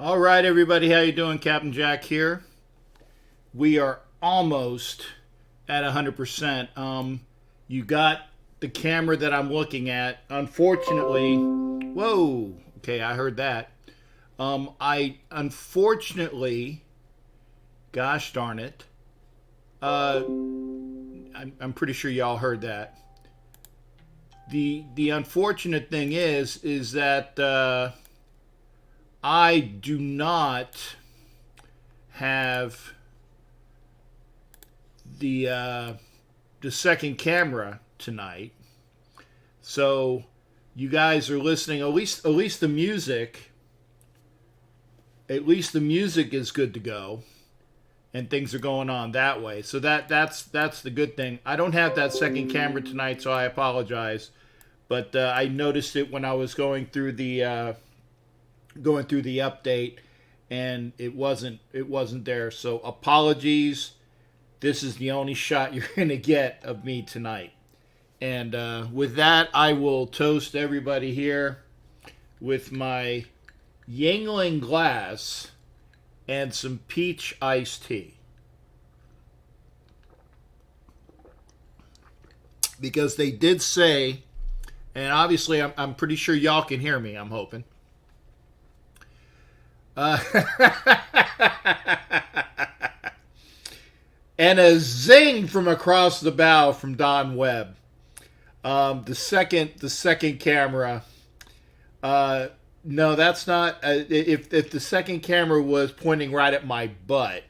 All right, everybody, how you doing? Captain Jack here. We are almost at 100%. You got the camera that I'm looking at. Unfortunately, whoa. Okay, I heard that. I unfortunately, gosh darn it. I'm pretty sure y'all heard that. The unfortunate thing is that I do not have the second camera tonight. So you guys are listening. At least the music. At least the music is good to go, and things are going on that way. So that's the good thing. I don't have that second camera tonight, so I apologize. But I noticed it when I was going through the update, and it wasn't there. So apologies. This is the only shot you're gonna get of me tonight. And with that, I will toast everybody here with my Yingling glass and some peach iced tea. Because they did say, and obviously I'm pretty sure y'all can hear me, I'm hoping. And a zing from across the bow from Don Webb. The second camera. No, that's not. If the second camera was pointing right at my butt,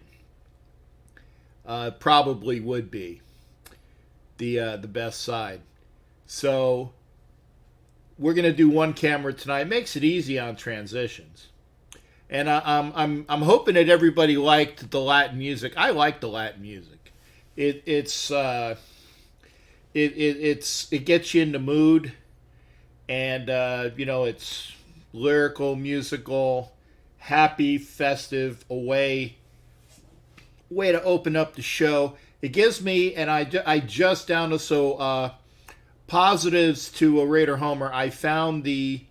probably would be the best side. So we're gonna do one camera tonight. It makes it easy on transitions. And I'm hoping that everybody liked the Latin music. I like the Latin music. It gets you in the mood, and it's lyrical, musical, happy, festive, a way to open up the show. It gives me, and I just downloaded positives to a Raider Homer. I found the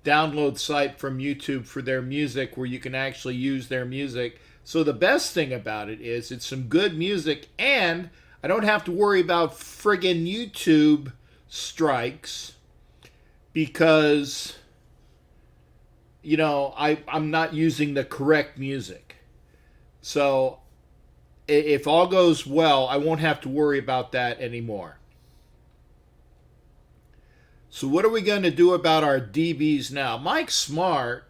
download site from YouTube for their music where you can actually use their music. So the best thing about it is it's some good music, and I don't have to worry about friggin' YouTube strikes because I'm not using the correct music. So if all goes well, I won't have to worry about that anymore. So what are we going to do about our DBs now? Mike Smart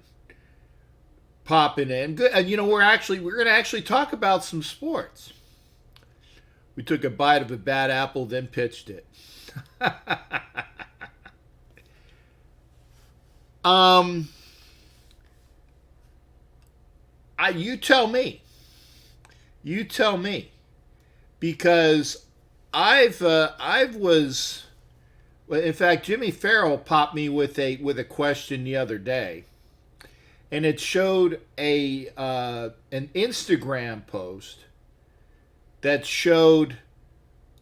popping in. Good. We're going to actually talk about some sports. We took a bite of a bad apple, then pitched it. You tell me. You tell me, because in fact, Jimmy Farrell popped me with a question the other day, and it showed an Instagram post that showed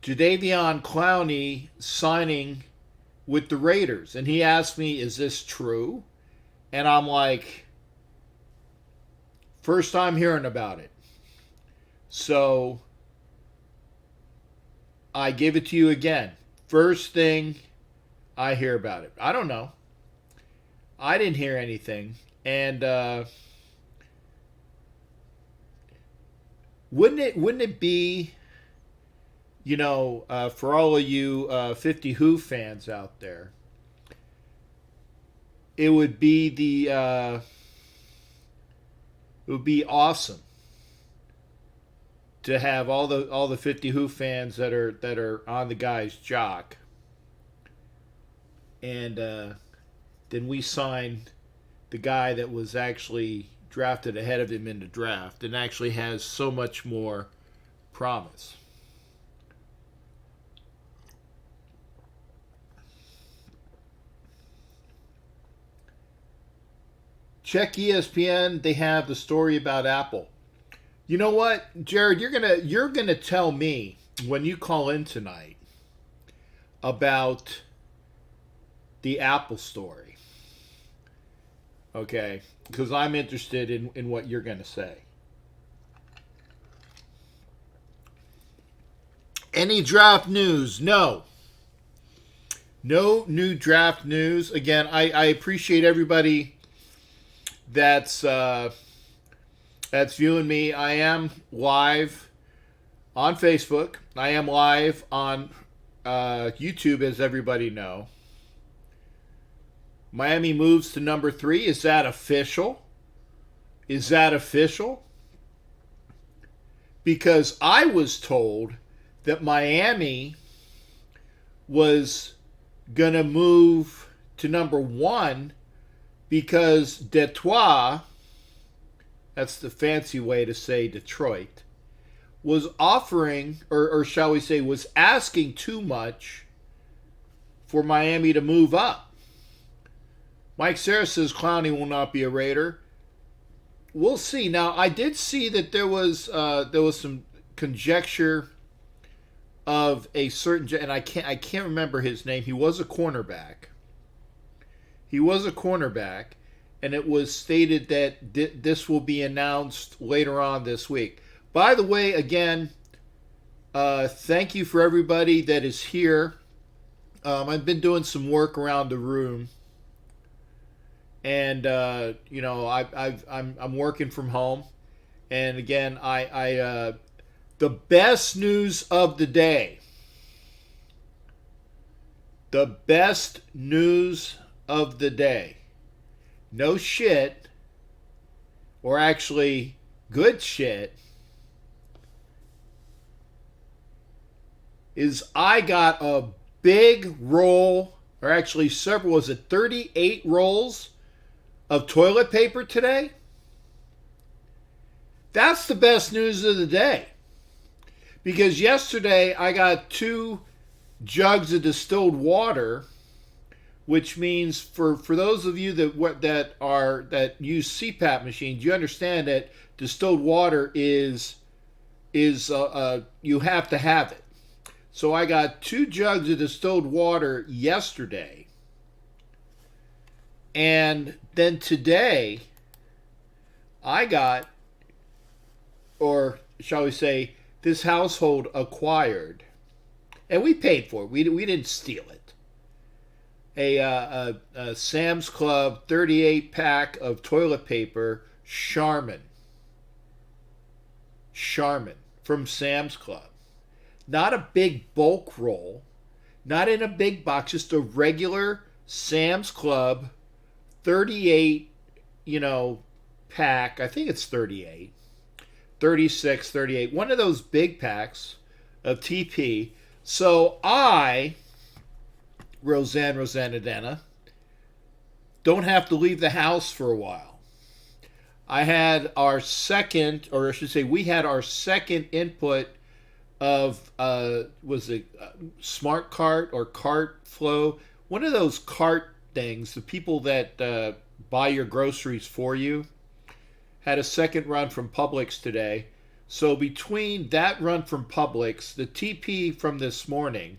Jadeveon Clowney signing with the Raiders, and he asked me, "Is this true?" And I'm like, first time hearing about it. So I give it to you again. First thing I hear about it. I don't know. I didn't hear anything. And wouldn't it be, for all of you 50 Who fans out there, it would be awesome to have all the 50 Who fans that are on the guy's jock, and then we signed the guy that was actually drafted ahead of him in the draft and actually has so much more promise. Check ESPN. They have the story about Apple. You know what, Jared? You're gonna tell me when you call in tonight about the Apple story. Okay, because I'm interested in what you're going to say. Any draft news? No. No new draft news. Again, I appreciate everybody that's that's viewing me. I am live on Facebook. I am live on YouTube, as everybody know. Miami moves to number 3. Is that official? Is that official? Because I was told that Miami was going to move to number 1 because Detroit, that's the fancy way to say Detroit, was offering, or shall we say, was asking too much for Miami to move up. Mike Sarah says Clowney will not be a Raider. We'll see. Now, I did see that there was some conjecture of a certain, and I can't remember his name. He was a cornerback. And it was stated that this will be announced later on this week. By the way, again, thank you for everybody that is here. I've been doing some work around the room. And I'm working from home, and again, the best news of the day. The best news of the day. No shit, or actually good shit, is I got a big roll, or actually several, was it 38 rolls of toilet paper today? That's the best news of the day. Because yesterday I got 2 jugs of distilled water, which means for those of you that use CPAP machines, you understand that distilled water is you have to have it. So I got 2 jugs of distilled water yesterday. And then today, I got, or shall we say, this household acquired, and we paid for it. We didn't steal it. A Sam's Club 38 pack of toilet paper, Charmin from Sam's Club. Not a big bulk roll, not in a big box, just a regular Sam's Club 38, pack. I think it's 38, 36, 38. One of those big packs of TP. So I, Rosanna, don't have to leave the house for a while. I had our second, or I should say, we had our second input of, was it Smart Cart or Cart Flow? One of those cart things, the people that buy your groceries for you, had a second run from Publix today. So between that run from Publix, the TP from this morning,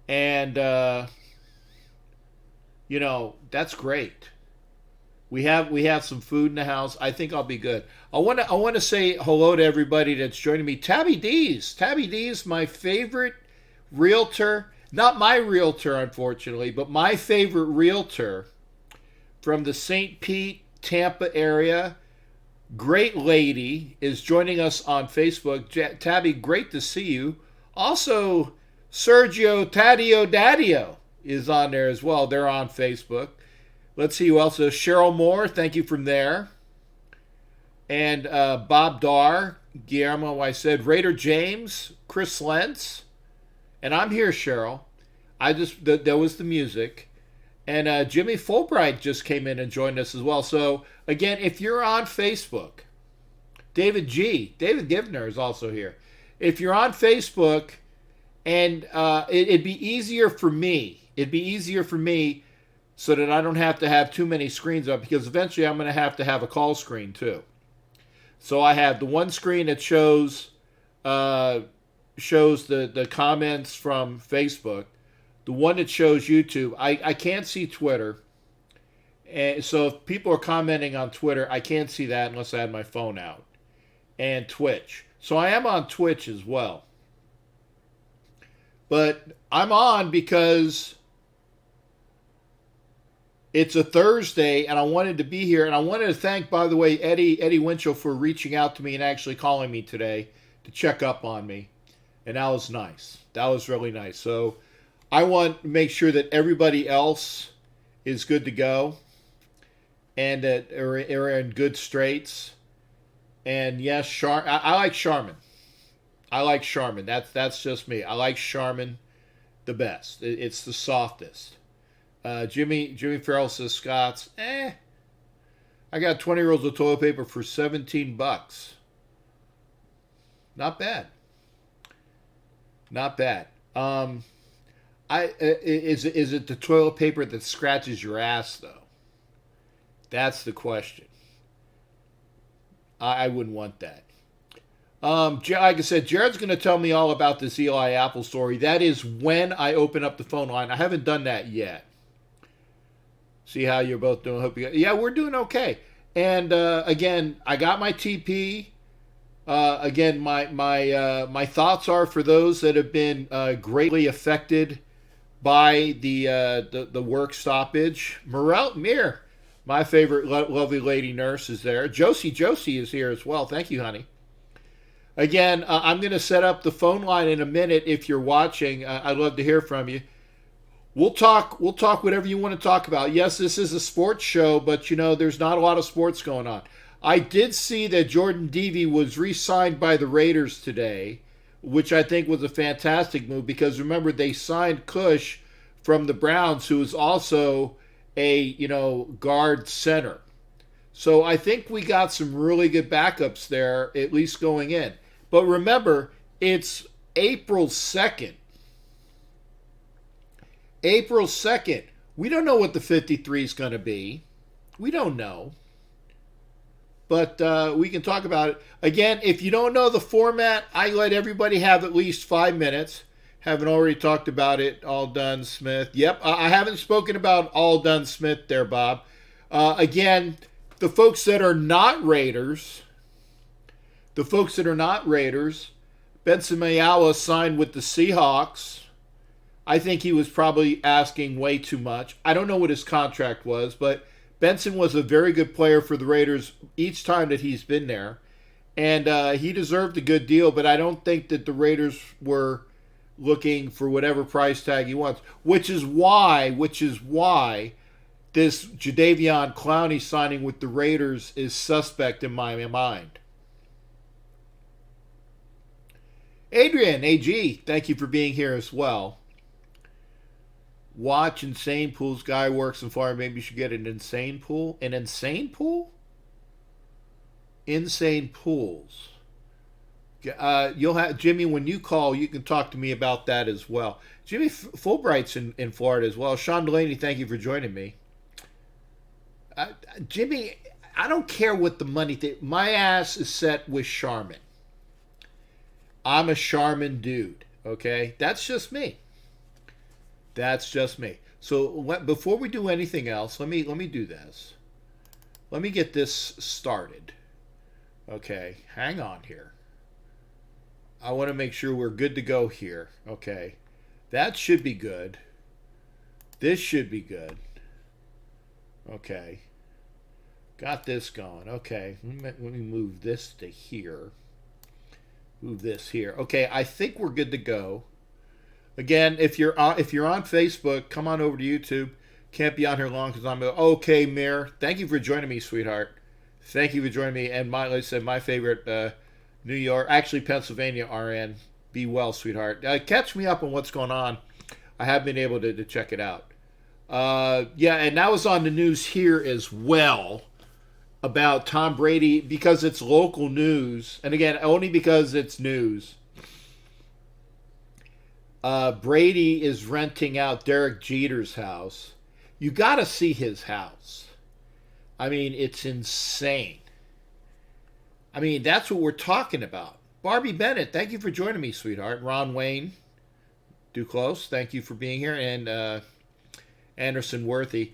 and that's great. We have some food in the house. I think I'll be good. I want to say hello to everybody that's joining me. Tabby D's my favorite realtor. Not my realtor, unfortunately, but my favorite realtor from the St. Pete, Tampa area. Great lady is joining us on Facebook. Tabby, great to see you. Also, Sergio Taddeo Daddio is on there as well. They're on Facebook. Let's see who else is. Cheryl Moore, thank you from there. And Bob Dar, Guillermo, I said, Raider James, Chris Lentz. And I'm here, Cheryl. There was the music. And Jimmy Fulbright just came in and joined us as well. So, again, if you're on Facebook, David Givner is also here. If you're on Facebook, and it'd be easier for me. So that I don't have to have too many screens up, because eventually I'm going to have a call screen too. So I have the one screen that shows the comments from Facebook, the one that shows YouTube. I can't see Twitter, And so if people are commenting on Twitter, I can't see that unless I had my phone out. And Twitch. So I am on Twitch as well. But I'm on because it's a Thursday and I wanted to be here. And I wanted to thank, by the way, Eddie Winchell for reaching out to me and actually calling me today to check up on me. And that was nice. That was really nice. So I want to make sure that everybody else is good to go and that are in good straits. And yes, I like Charmin. I like Charmin. That's just me. I like Charmin the best. It's the softest. Jimmy Farrell says Scott's. I got 20 rolls of toilet paper for $17. Not bad. Not bad. Is it the toilet paper that scratches your ass though? That's the question. I wouldn't want that. Like I said, Jared's going to tell me all about this Eli Apple story. That is when I open up the phone line. I haven't done that yet. See how you're both doing. Hope you. Yeah, we're doing okay. And again, I got my TP. Again, my thoughts are for those that have been greatly affected by the work stoppage. Mir, my favorite lovely lady nurse, is there. Josie is here as well. Thank you, honey. Again, I'm going to set up the phone line in a minute. If you're watching, I'd love to hear from you. We'll talk whatever you want to talk about. Yes, this is a sports show, but there's not a lot of sports going on. I did see that Jordan Devey was re-signed by the Raiders today, which I think was a fantastic move because remember they signed Cush from the Browns, who is also a guard center. So I think we got some really good backups there, at least going in. But remember, it's April 2nd. April 2nd. We don't know what the 53 is going to be. We don't know. But we can talk about it. Again, if you don't know the format, I let everybody have at least 5 minutes. Haven't already talked about it. All done, Smith. Yep, I haven't spoken about All Done Smith there, Bob. Again, the folks that are not Raiders, Benson Mayowa signed with the Seahawks. I think he was probably asking way too much. I don't know what his contract was, but Benson was a very good player for the Raiders each time that he's been there. And he deserved a good deal, but I don't think that the Raiders were looking for whatever price tag he wants, which is why this Jadeveon Clowney signing with the Raiders is suspect in my mind. Adrian, AG, thank you for being here as well. Watch Insane Pools. Guy works in Florida. Maybe you should get an insane pool. An insane pool? Insane pools. You'll have Jimmy when you call. You can talk to me about that as well. Jimmy Fulbright's in Florida as well. Sean Delaney, thank you for joining me. Jimmy, I don't care what the money. My ass is set with Charmin. I'm a Charmin dude. Okay, that's just me. That's just me. So before we do anything else, let me do this. Let me get this started. Okay, hang on here. I want to make sure we're good to go here. Okay, that should be good. This should be good. Okay, got this going. Okay, let me move this to here. Move this here. Okay, I think we're good to go. Again, if you're on Facebook, come on over to YouTube. Can't be on here long because I'm okay. Mir, thank you for joining me, sweetheart. Thank you for joining me. And like I said, my favorite New York, actually Pennsylvania RN. Be well, sweetheart. Catch me up on what's going on. I have been able to check it out. Yeah, and that was on the news here as well about Tom Brady because it's local news, and again, only because it's news. Brady is renting out Derek Jeter's house. You got to see his house. I mean, it's insane. I mean, that's what we're talking about. Barbie Bennett, thank you for joining me, sweetheart. Ron Wayne, Duclos, thank you for being here. And Anderson Worthy.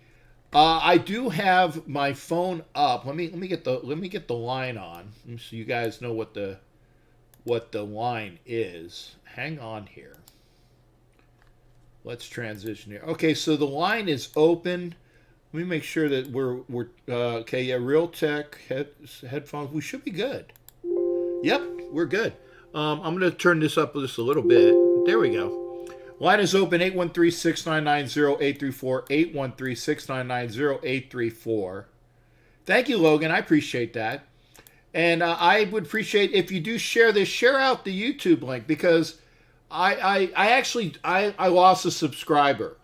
I do have my phone up. Let me get the line on so you guys know what the line is. Hang on here. Let's transition here. Okay, so the line is open. Let me make sure that we're okay. Yeah, Realtek headphones. We should be good. Yep, we're good. I'm going to turn this up just a little bit. There we go. Line is open, 813-699-0834, 813-699-0834. Thank you, Logan. I appreciate that. And I would appreciate if you do share this, share out the YouTube link, because I actually lost a subscriber.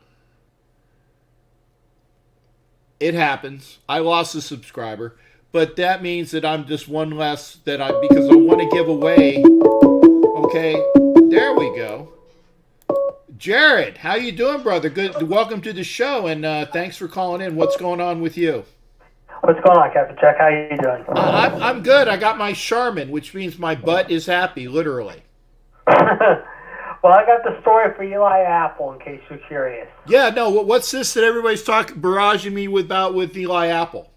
It happens. I lost a subscriber. But that means that I'm just one less because I want to give away. Okay, there we go. Jared, how you doing, brother? Good. Welcome to the show, and thanks for calling in. What's going on with you? What's going on, Captain Chuck? How you doing? I'm good. I got my Charmin, which means my butt is happy, literally. Well, I got the story for Eli Apple, in case you're curious. Yeah, no. What's this that everybody's barraging me with Eli Apple?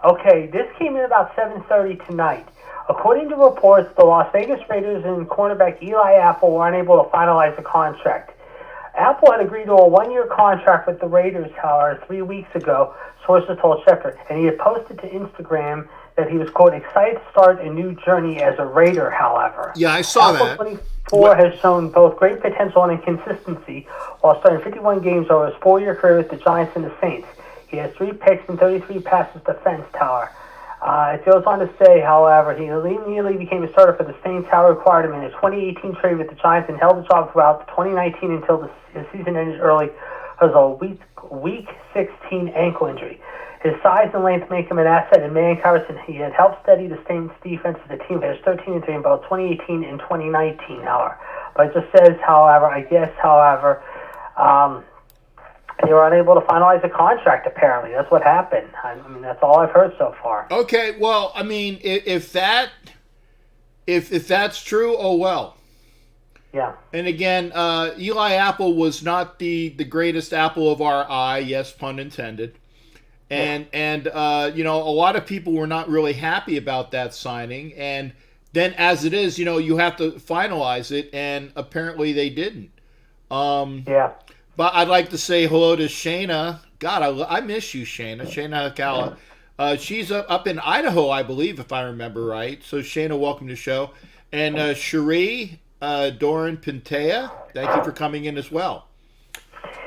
Okay, this came in about 7:30 tonight. According to reports, the Las Vegas Raiders and cornerback Eli Apple were unable to finalize the contract. Apple had agreed to a one-year contract with the Raiders, however, 3 weeks ago, sources told Schefter, and he had posted to Instagram that he was, quote, excited to start a new journey as a Raider, however. Yeah, I saw Apple that. 24 has shown both great potential and inconsistency while starting 51 games over his 4-year career with the Giants and the Saints. He has 3 picks and 33 passes defense tower. It goes on to say, however, he immediately became a starter for the Saints, how required him in his 2018 trade with the Giants, and held the job throughout 2019 until the season ended early because of a week 16 ankle injury. His size and length make him an asset in man coverage, and he had helped steady the Saints defense as the team finished 13-3 in both 2018 and 2019, however. But it just says, however, they were unable to finalize a contract, apparently. That's what happened. I mean, that's all I've heard so far. Okay, well, I mean, if that's true, oh well. Yeah. And again, Eli Apple was not the greatest apple of our eye, yes, pun intended. And you know, a lot of people were not really happy about that signing. And then as it is, you know, you have to finalize it, and apparently they didn't. Yeah. But I'd like to say hello to Shayna. God, I miss you, Shayna. Shayna Hakala. She's up in Idaho, I believe, if I remember right. So, Shayna, welcome to the show. And Cherie Doran Pintea, thank you for coming in as well.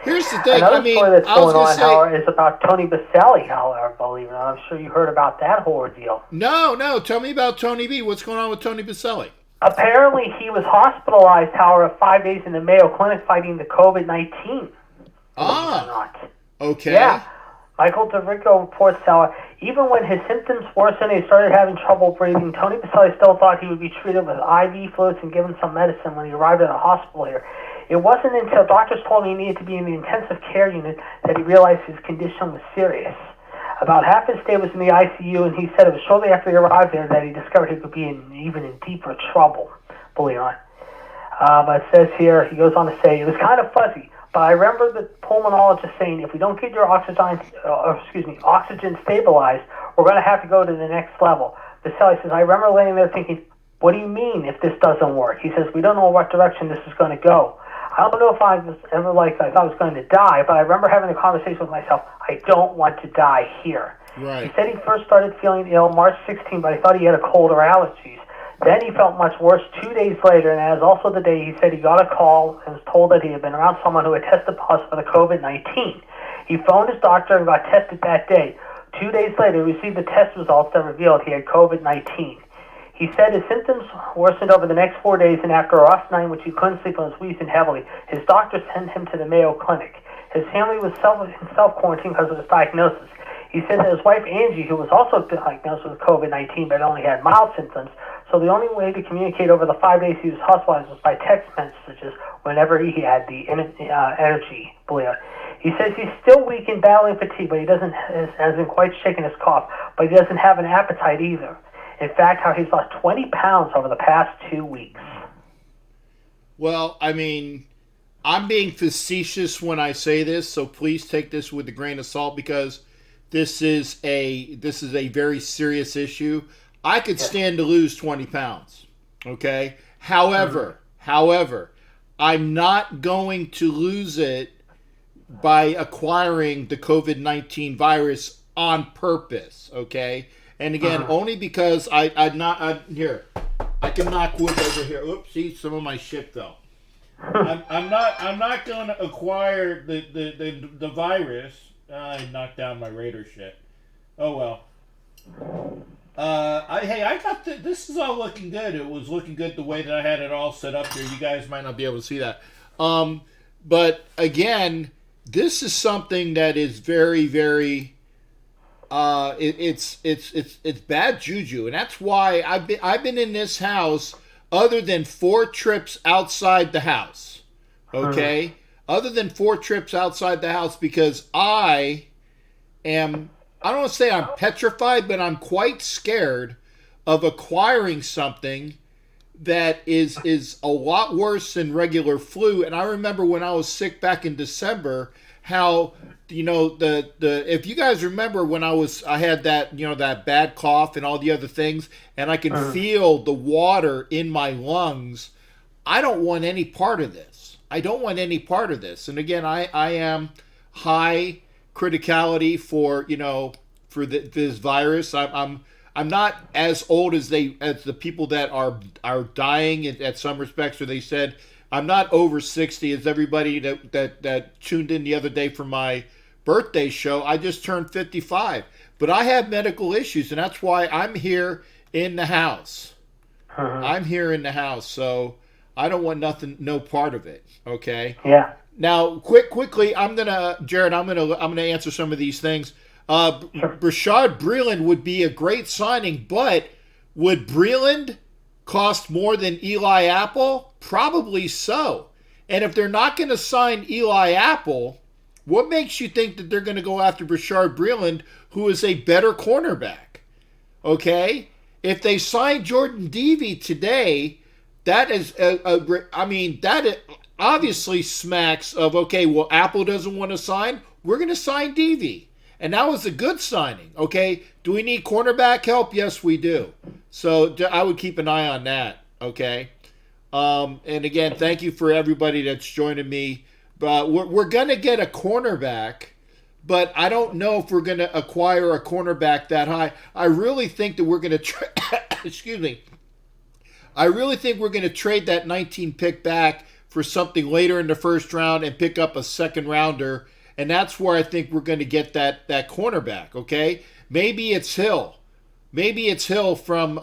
Here's the thing. Another story that's going on, however, is about Tony Baselli, however, believe it or not. I'm sure you heard about that whole ordeal. No. Tell me about Tony B. What's going on with Tony Baselli? Apparently, he was hospitalized, however, 5 days in the Mayo Clinic fighting the COVID-19. Okay. Yeah. Michael DeRicco reports how even when his symptoms worsened and he started having trouble breathing, Tony Baselli still thought he would be treated with IV fluids and given some medicine when he arrived at a hospital here. It wasn't until doctors told him he needed to be in the intensive care unit that he realized his condition was serious. About half his stay was in the ICU, and he said it was shortly after he arrived there that he discovered he could be even in deeper trouble, believe it or not. But it says here, he goes on to say, it was kind of fuzzy, but I remember the pulmonologist saying, if we don't get your oxygen stabilized, we're going to have to go to the next level. Baselli says, I remember laying there thinking, what do you mean if this doesn't work? He says, we don't know what direction this is going to go. I don't know if I was ever I thought I was going to die, but I remember having a conversation with myself, I don't want to die here. Right. He said he first started feeling ill March 16, but he thought he had a cold or allergies. Then he felt much worse 2 days later, and that is also the day he said he got a call and was told that he had been around someone who had tested positive for the COVID-19. He phoned his doctor and got tested that day. 2 days later, he received the test results that revealed he had COVID-19. He said his symptoms worsened over the next 4 days, and after a rough night in which he couldn't sleep and was wheezing heavily, his doctor sent him to the Mayo Clinic. His family was self-quarantined because of his diagnosis. He said that his wife, Angie, who was also diagnosed with COVID-19 but only had mild symptoms, so the only way to communicate over the 5 days he was hospitalized was by text messages whenever he had the energy, believe it. He says he's still weak and battling fatigue, but he hasn't quite shaken his cough, but he doesn't have an appetite either. In fact, how he's lost 20 pounds over the past 2 weeks. Well, I mean, I'm being facetious when I say this, so please take this with a grain of salt, because this is a very serious issue. I could Yes. stand to lose 20 pounds. Okay. However, I'm not going to lose it by acquiring the COVID-19 virus on purpose. Okay. And again, only because here. I can knock wood over here. Oops, see some of my shit though. I'm not going to acquire the virus. I knocked down my Raider shit. Oh well. I got this is all looking good. It was looking good the way that I had it all set up here. You guys might not be able to see that. But again, this is something that is very, very. It's bad juju, and that's why I've been in this house other than 4 trips outside the house. Okay, other than 4 trips outside the house because I don't want to say I'm petrified, but I'm quite scared of acquiring something that is a lot worse than regular flu. And I remember when I was sick back in December, how the if you guys remember when I had that that bad cough and all the other things, and I can feel the water in my lungs. I don't want any part of this. I don't want any part of this. And again, I am high criticality for this virus. I'm not as old as the people that are dying at some respects. Or they said I'm not over 60 as everybody that tuned in the other day for my birthday show. I just turned 55, but I have medical issues, and that's why I'm here in the house. I'm here in the house, so I don't want no part of it. Okay. Yeah. Now, quickly, Jared, I'm gonna answer some of these things. Rashad Breeland would be a great signing, but would Breeland cost more than Eli Apple? Probably so. And if they're not going to sign Eli Apple, what makes you think that they're going to go after Rashad Breeland, who is a better cornerback? Okay? If they sign Jordan Devey today, that is, that obviously smacks of, okay, well, Apple doesn't want to sign. We're going to sign Devey. And that was a good signing, okay? Do we need cornerback help? Yes, we do. So I would keep an eye on that, okay? And again, thank you for everybody that's joining me. But we're going to get a cornerback, but I don't know if we're going to acquire a cornerback that high. I really think that we're going to excuse me. I really think we're going to trade that 19 pick back for something later in the first round and pick up a second rounder. And that's where I think we're going to get that cornerback, okay? Maybe it's Hill. Maybe it's Hill from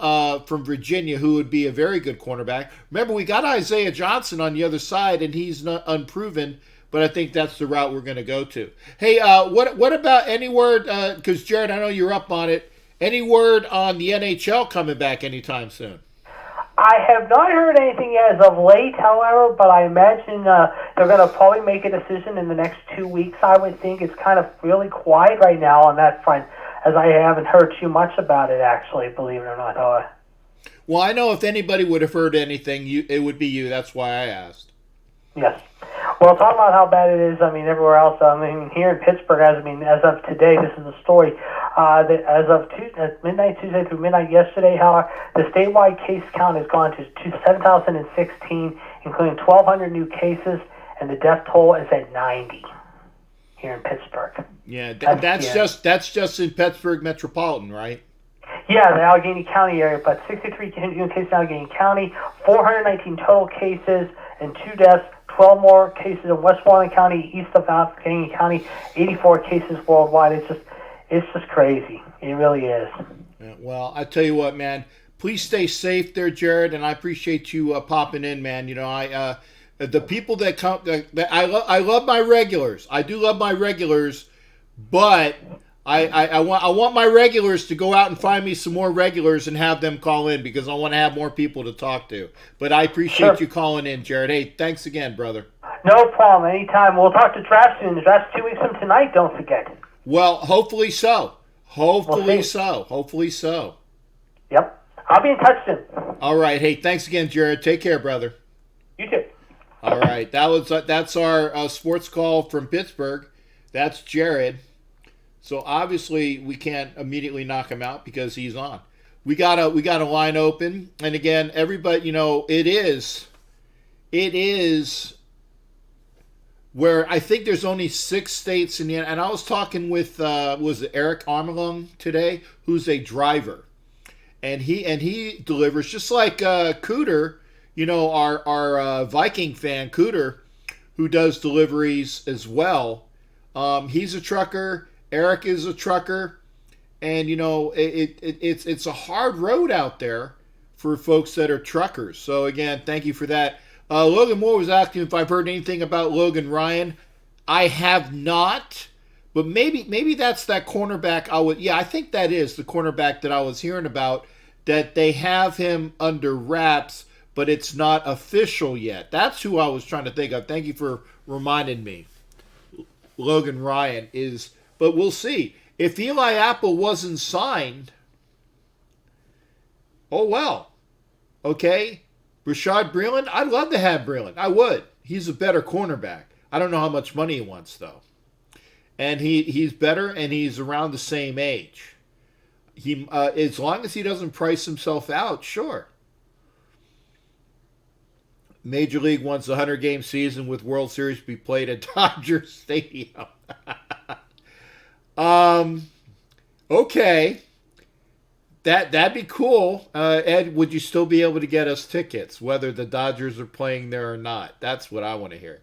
Virginia, who would be a very good cornerback. Remember, we got Isaiah Johnson on the other side, and he's not unproven, but I think that's the route we're going to go to. Hey, what about any word, because Jared, I know you're up on it, any word on the NHL coming back anytime soon? I have not heard anything as of late, however, but I imagine they're going to probably make a decision in the next 2 weeks, I would think. It's kind of really quiet right now on that front, as I haven't heard too much about it, actually, believe it or not. Well, I know if anybody would have heard anything, it would be you. That's why I asked. Yes. Well, talking about how bad it is, everywhere else, here in Pittsburgh, as of today, this is the story, that as of midnight Tuesday through midnight yesterday, how the statewide case count has gone to 7,016, including 1,200 new cases, and the death toll is at 90 here in Pittsburgh. Yeah, that's just in Pittsburgh metropolitan, right? Yeah, the Allegheny County area, but 63 new cases in Allegheny County, 419 total cases, and 2 deaths. 12 more cases in Westmoreland County, east of Allegheny County, 84 cases worldwide. It's just crazy. It really is. Yeah, well, I tell you what, man. Please stay safe there, Jared, and I appreciate you popping in, man. The people that come, I love my regulars. I do love my regulars, but I want my regulars to go out and find me some more regulars and have them call in because I want to have more people to talk to. But I appreciate you calling in, Jared. Hey, thanks again, brother. No problem. Anytime. We'll talk to draft soon. The draft's 2 weeks from tonight, don't forget. Well, hopefully so. Hopefully so. Yep. I'll be in touch soon. All right. Hey, thanks again, Jared. Take care, brother. You too. All right. That's our sports call from Pittsburgh. That's Jared. So obviously we can't immediately knock him out because he's on. We got a line open, and again, everybody, it is where I think there's only 6 states in the, and I was talking with was it Eric Armelung today, who's a driver, and he delivers just like Cooter, our Viking fan Cooter, who does deliveries as well. He's a trucker. Eric is a trucker, and it's a hard road out there for folks that are truckers. So again, thank you for that. Logan Moore was asking if I've heard anything about Logan Ryan. I have not, but maybe that's that cornerback. I think that is the cornerback that I was hearing about. That they have him under wraps, but it's not official yet. That's who I was trying to think of. Thank you for reminding me. Logan Ryan is, but we'll see. If Eli Apple wasn't signed, oh well. Okay. Rashad Breeland, I'd love to have Breeland. I would. He's a better cornerback. I don't know how much money he wants, though. And he's better, and he's around the same age. As long as he doesn't price himself out, sure. Major League wants a 100-game season with World Series to be played at Dodger Stadium. Okay. That'd be cool. Ed, would you still be able to get us tickets, whether the Dodgers are playing there or not? That's what I want to hear.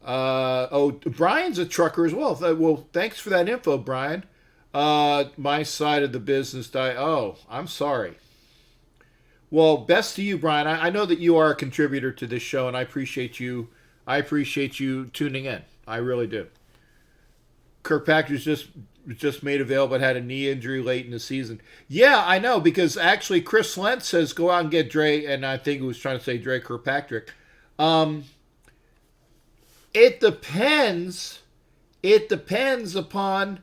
Brian's a trucker as well. Well, thanks for that info, Brian. My side of the business died. Oh, I'm sorry. Well, best to you, Brian. I know that you are a contributor to this show, and I appreciate you. I appreciate you tuning in. I really do. Kirkpatrick's just made available, but had a knee injury late in the season. Yeah, I know, because actually Chris Lentz says go out and get Dre, and I think he was trying to say Dre Kirkpatrick. It depends. It depends upon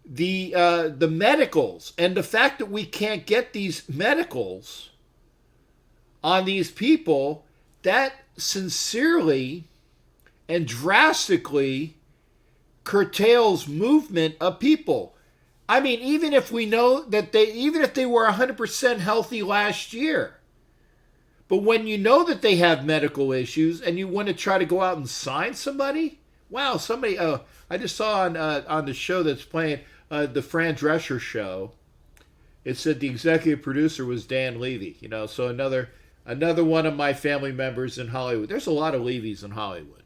the medicals, and the fact that we can't get these medicals on these people, that sincerely and drastically curtails movement of people. I mean, even if we know that even if they were 100% healthy last year, but when you know that they have medical issues and you want to try to go out and sign somebody, wow, somebody. I just saw on the show that's playing the Fran Drescher show. It said the executive producer was Dan Levy. So another one of my family members in Hollywood. There's a lot of Levys in Hollywood.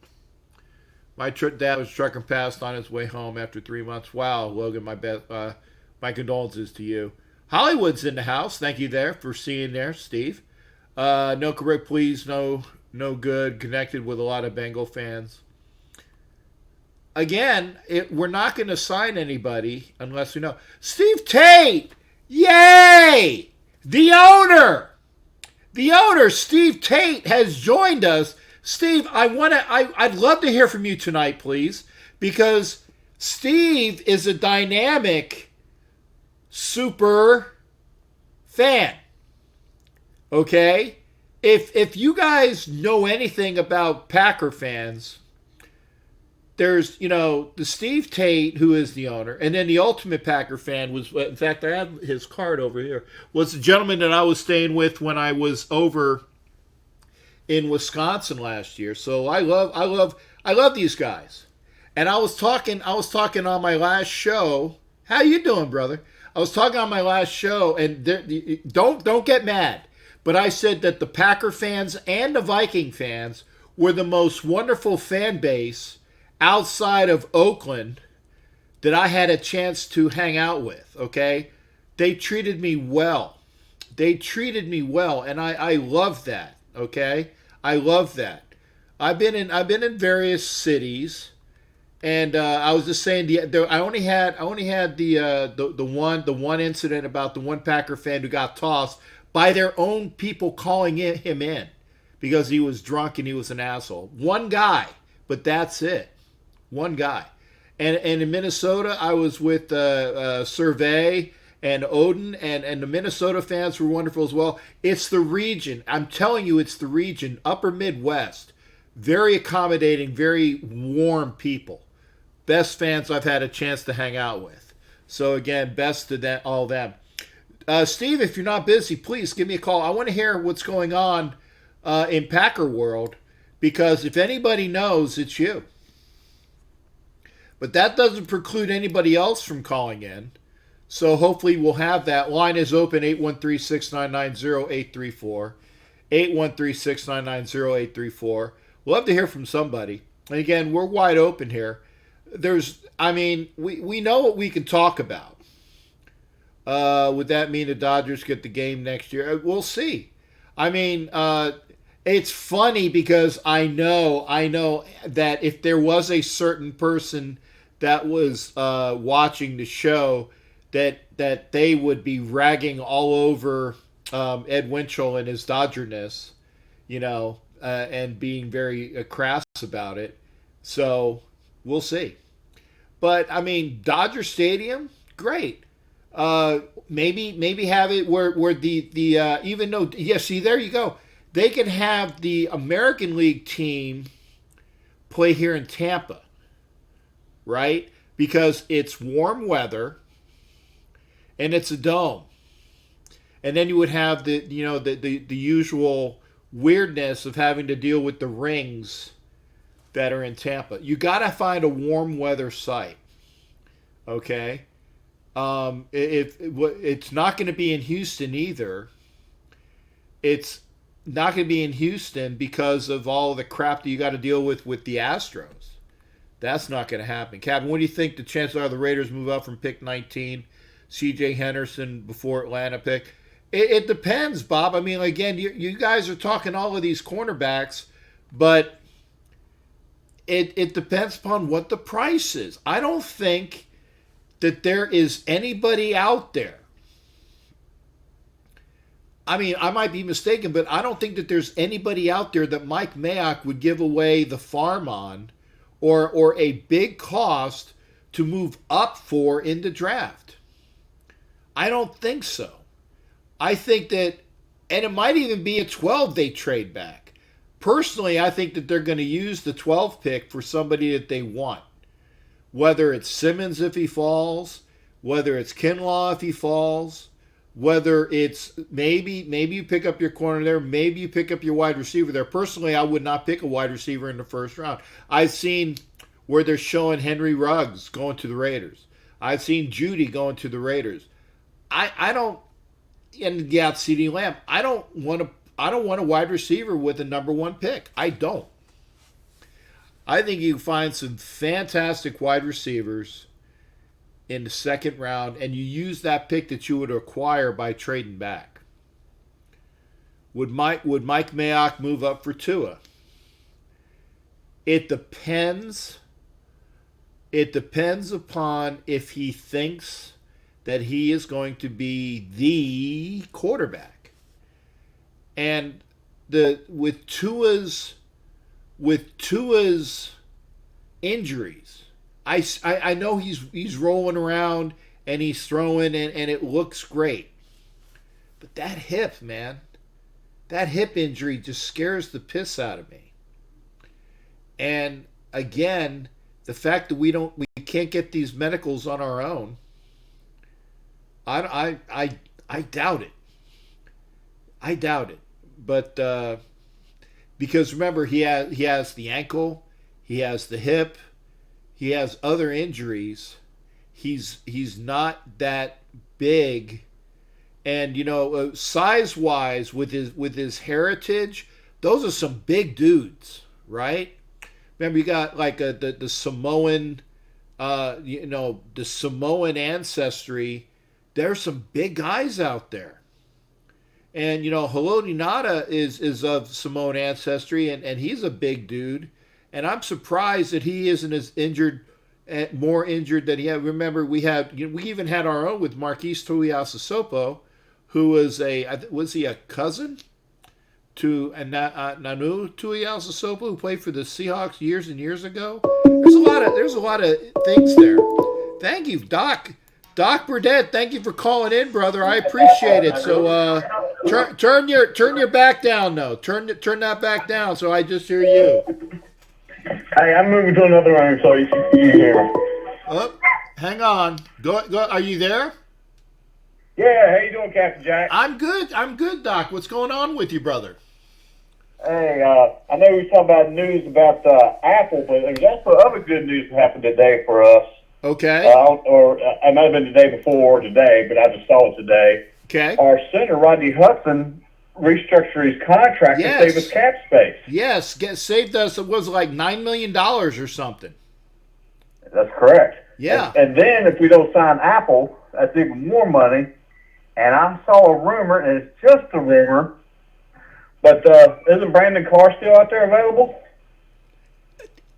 My dad was trucking past on his way home after 3 months. Wow, Logan, my condolences to you. Hollywood's in the house. Thank you there for seeing there, Steve. No correct, please. No good. Connected with a lot of Bengal fans. Again, we're not going to sign anybody unless we know. Steve Tate! Yay! The owner, Steve Tate, has joined us. Steve, I'd love to hear from you tonight, please, because Steve is a dynamic super fan. Okay? If you guys know anything about Packer fans, there's, the Steve Tate, who is the owner, and then the ultimate Packer fan was, in fact, I have his card over here, was the gentleman that I was staying with when I was over in Wisconsin last year. So I love these guys. And I was talking on my last show. How you doing, brother? I was talking on my last show, and don't get mad, but I said that the Packer fans and the Viking fans were the most wonderful fan base outside of Oakland that I had a chance to hang out with. Okay, they treated me well. And I love that. Okay, I love that. I've been in various cities, and I was just saying I only had the one incident about the one Packer fan who got tossed by their own people calling him in because he was drunk and he was an asshole. One guy, but that's it. One guy. And in Minnesota, I was with Survey and Odin, and the Minnesota fans were wonderful as well. It's the region. I'm telling you, it's the region. Upper Midwest. Very accommodating, very warm people. best fans I've had a chance to hang out with. So again, best to that all them. Steve, if you're not busy, please give me a call. I want to hear what's going on in Packer world because if anybody knows, it's you. But that doesn't preclude anybody else from calling in. So hopefully we'll have that. Line is open 813-699-0834. 813-699-0834. We'll have to hear from somebody. And again, we're wide open here. We know what we can talk about. Would that mean the Dodgers get the game next year? We'll see. It's funny because I know that if there was a certain person that was watching the show, that they would be ragging all over Ed Winchell and his Dodgerness, and being very crass about it. So we'll see. But Dodger Stadium, great. Maybe have it where the even though see there you go. They can have the American League team play here in Tampa, right? Because it's warm weather and it's a dome. And then you would have the usual weirdness of having to deal with the rings that are in Tampa. You got to find a warm weather site. Okay? If it's not going to be in Houston either. It's not going to be in Houston because of all the crap that you got to deal with the Astros. That's not going to happen. Captain, what do you think the chances are the Raiders move up from pick 19, C.J. Henderson before Atlanta pick? It depends, Bob. Again, you guys are talking all of these cornerbacks, but it depends upon what the price is. I don't think that there is anybody out there. I might be mistaken, but I don't think that there's anybody out there that Mike Mayock would give away the farm on or a big cost to move up for in the draft. I don't think so. I think that, and it might even be a 12 they trade back. Personally, I think that they're going to use the 12 pick for somebody that they want. Whether it's Simmons if he falls, whether it's Kinlaw if he falls, whether it's maybe you pick up your corner there, maybe you pick up your wide receiver there. Personally, I would not pick a wide receiver in the first round. I've seen where they're showing Henry Ruggs going to the Raiders. I've seen Judy going to the Raiders. I don't, and yeah, CeeDee Lamb. I don't want a wide receiver with a number one pick. I don't. I think you can find some fantastic wide receivers in the second round, and you use that pick that you would acquire by trading back. Would Mike Mayock move up for Tua? It depends. It depends upon if he thinks that he is going to be the quarterback. And with Tua's injuries, I know he's rolling around and he's throwing and it looks great. But that hip, man, that hip injury just scares the piss out of me. And again, the fact that we can't get these medicals on our own, I doubt it. I doubt it. But because remember, he has the ankle, he has the hip, he has other injuries. He's not that big, and size wise with his heritage, those are some big dudes, right? Remember, you got like the Samoan, the Samoan ancestry. There's some big guys out there. And, Haloti Ngata is of Samoan ancestry, and he's a big dude. And I'm surprised that he isn't as more injured than he had. Remember, we even had our own with Marquise Tuiasosopo, who was he a cousin to Nanu Tuiasosopo, who played for the Seahawks years and years ago? There's a lot of things there. Thank you, Doc. Doc Burdett, thank you for calling in, brother. I appreciate it. So turn your back down, though. Turn that back down so I just hear you. Hey, I'm moving to another room so you hear me. Oh, hang on. Go. Are you there? Yeah, how you doing, Captain Jack? I'm good. I'm good, Doc. What's going on with you, brother? Hey, I know we were talking about news about Apple, but there's also other good news that happened today for us. Okay. Or it might have been the day before or today, but I just saw it today. Okay. Our center, Rodney Hudson, restructured his contract to save us Yes. cap space. Yes. Saved us. It was like $9 million or something. That's correct. Yeah. And then if we don't sign Apple, that's even more money. And I saw a rumor, and it's just a rumor, but isn't Brandon Carr still out there available?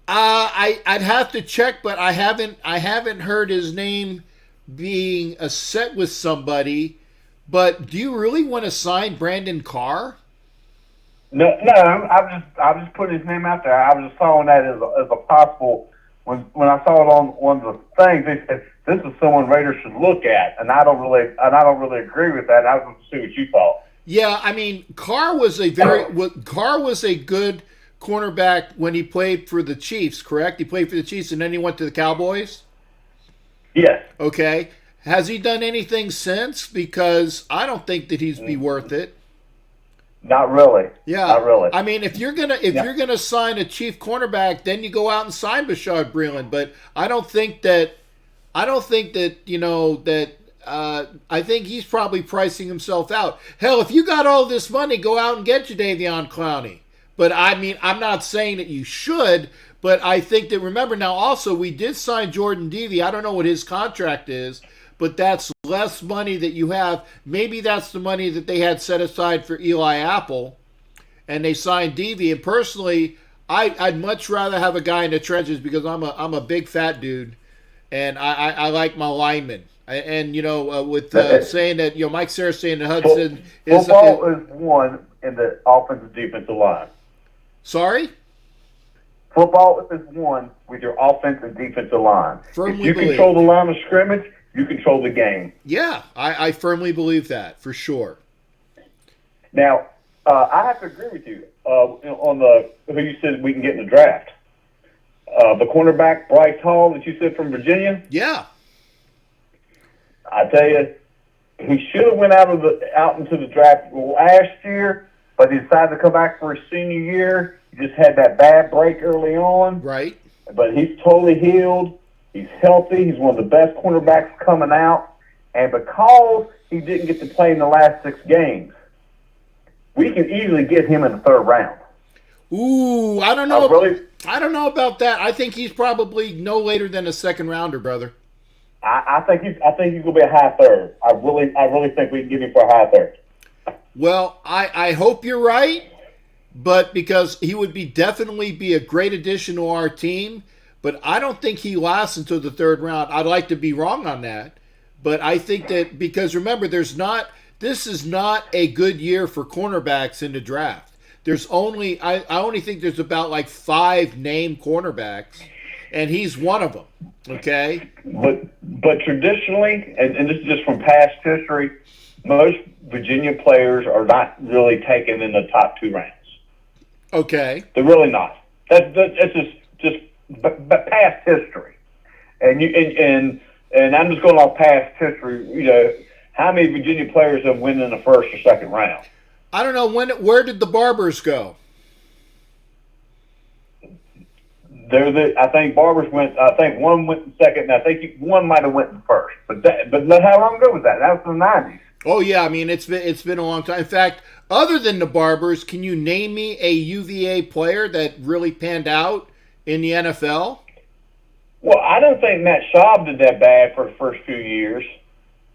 I'd have to check, but I haven't heard his name being a set with somebody. But do you really want to sign Brandon Carr? No, I'm just putting his name out there. I was just calling that as a possible. When I saw it on one of the things, they said this is someone Raiders should look at, and I don't really agree with that. And I was going to see what you thought. Yeah, I mean, Carr was a good cornerback when he played for the Chiefs. Correct? He played for the Chiefs, and then he went to the Cowboys. Yes. Okay. Has he done anything since? Because I don't think that he's be worth it. Not really. Yeah, not really. I mean, if you're gonna sign a chief cornerback, then you go out and sign Bashard Breeland. But I don't think that you know that. I think he's probably pricing himself out. Hell, if you got all this money, go out and get your Davion Clowney. But I mean, I'm not saying that you should. But I think that remember now. Also, we did sign Jordan Devey. I don't know what his contract is, but that's less money that you have. Maybe that's the money that they had set aside for Eli Apple, and they signed Devey. And personally, I'd much rather have a guy in the trenches because I'm a big fat dude, and I like my linemen. And you know, with saying that Mike Sarah saying that Hudson football is won in the offensive defensive line. Sorry. Football is won with your offense and defensive line. Firmly if you control the line of scrimmage, you control the game. Yeah, I firmly believe that, for sure. Now, I have to agree with you on who you said we can get in the draft. The cornerback, Bryce Hall, that you said from Virginia? Yeah. I tell you, he should have went out into the draft last year, but he decided to come back for his senior year. He just had that bad break early on. Right. But he's totally healed. He's healthy. He's one of the best cornerbacks coming out. And because he didn't get to play in the last 6 games, we can easily get him in the 3rd round. Ooh, I don't know. I don't know about that. I think he's probably no later than a 2nd rounder, brother. I think he's gonna be a high 3rd. I really think we can get him for a high 3rd. Well, I hope you're right, but because he would definitely be a great addition to our team. But I don't think he lasts until the 3rd round. I'd like to be wrong on that. But I think that because remember, this is not a good year for cornerbacks in the draft. I only think there's about like 5 named cornerbacks, and he's one of them. Okay? But traditionally, and this is just from past history, most Virginia players are not really taken in the top 2 rounds. Okay. They're really not. That's just past history, and I'm just going off past history. You know, how many Virginia players have won in the 1st or 2nd round? I don't know where did the Barbers go? I think Barbers went. I think one went in 2nd, and I think one might have went in 1st. But how long ago was that? That was in the 90s. Oh yeah, I mean it's been a long time. In fact, other than the Barbers, can you name me a UVA player that really panned out in the NFL? Well, I don't think Matt Schaub did that bad for the first few years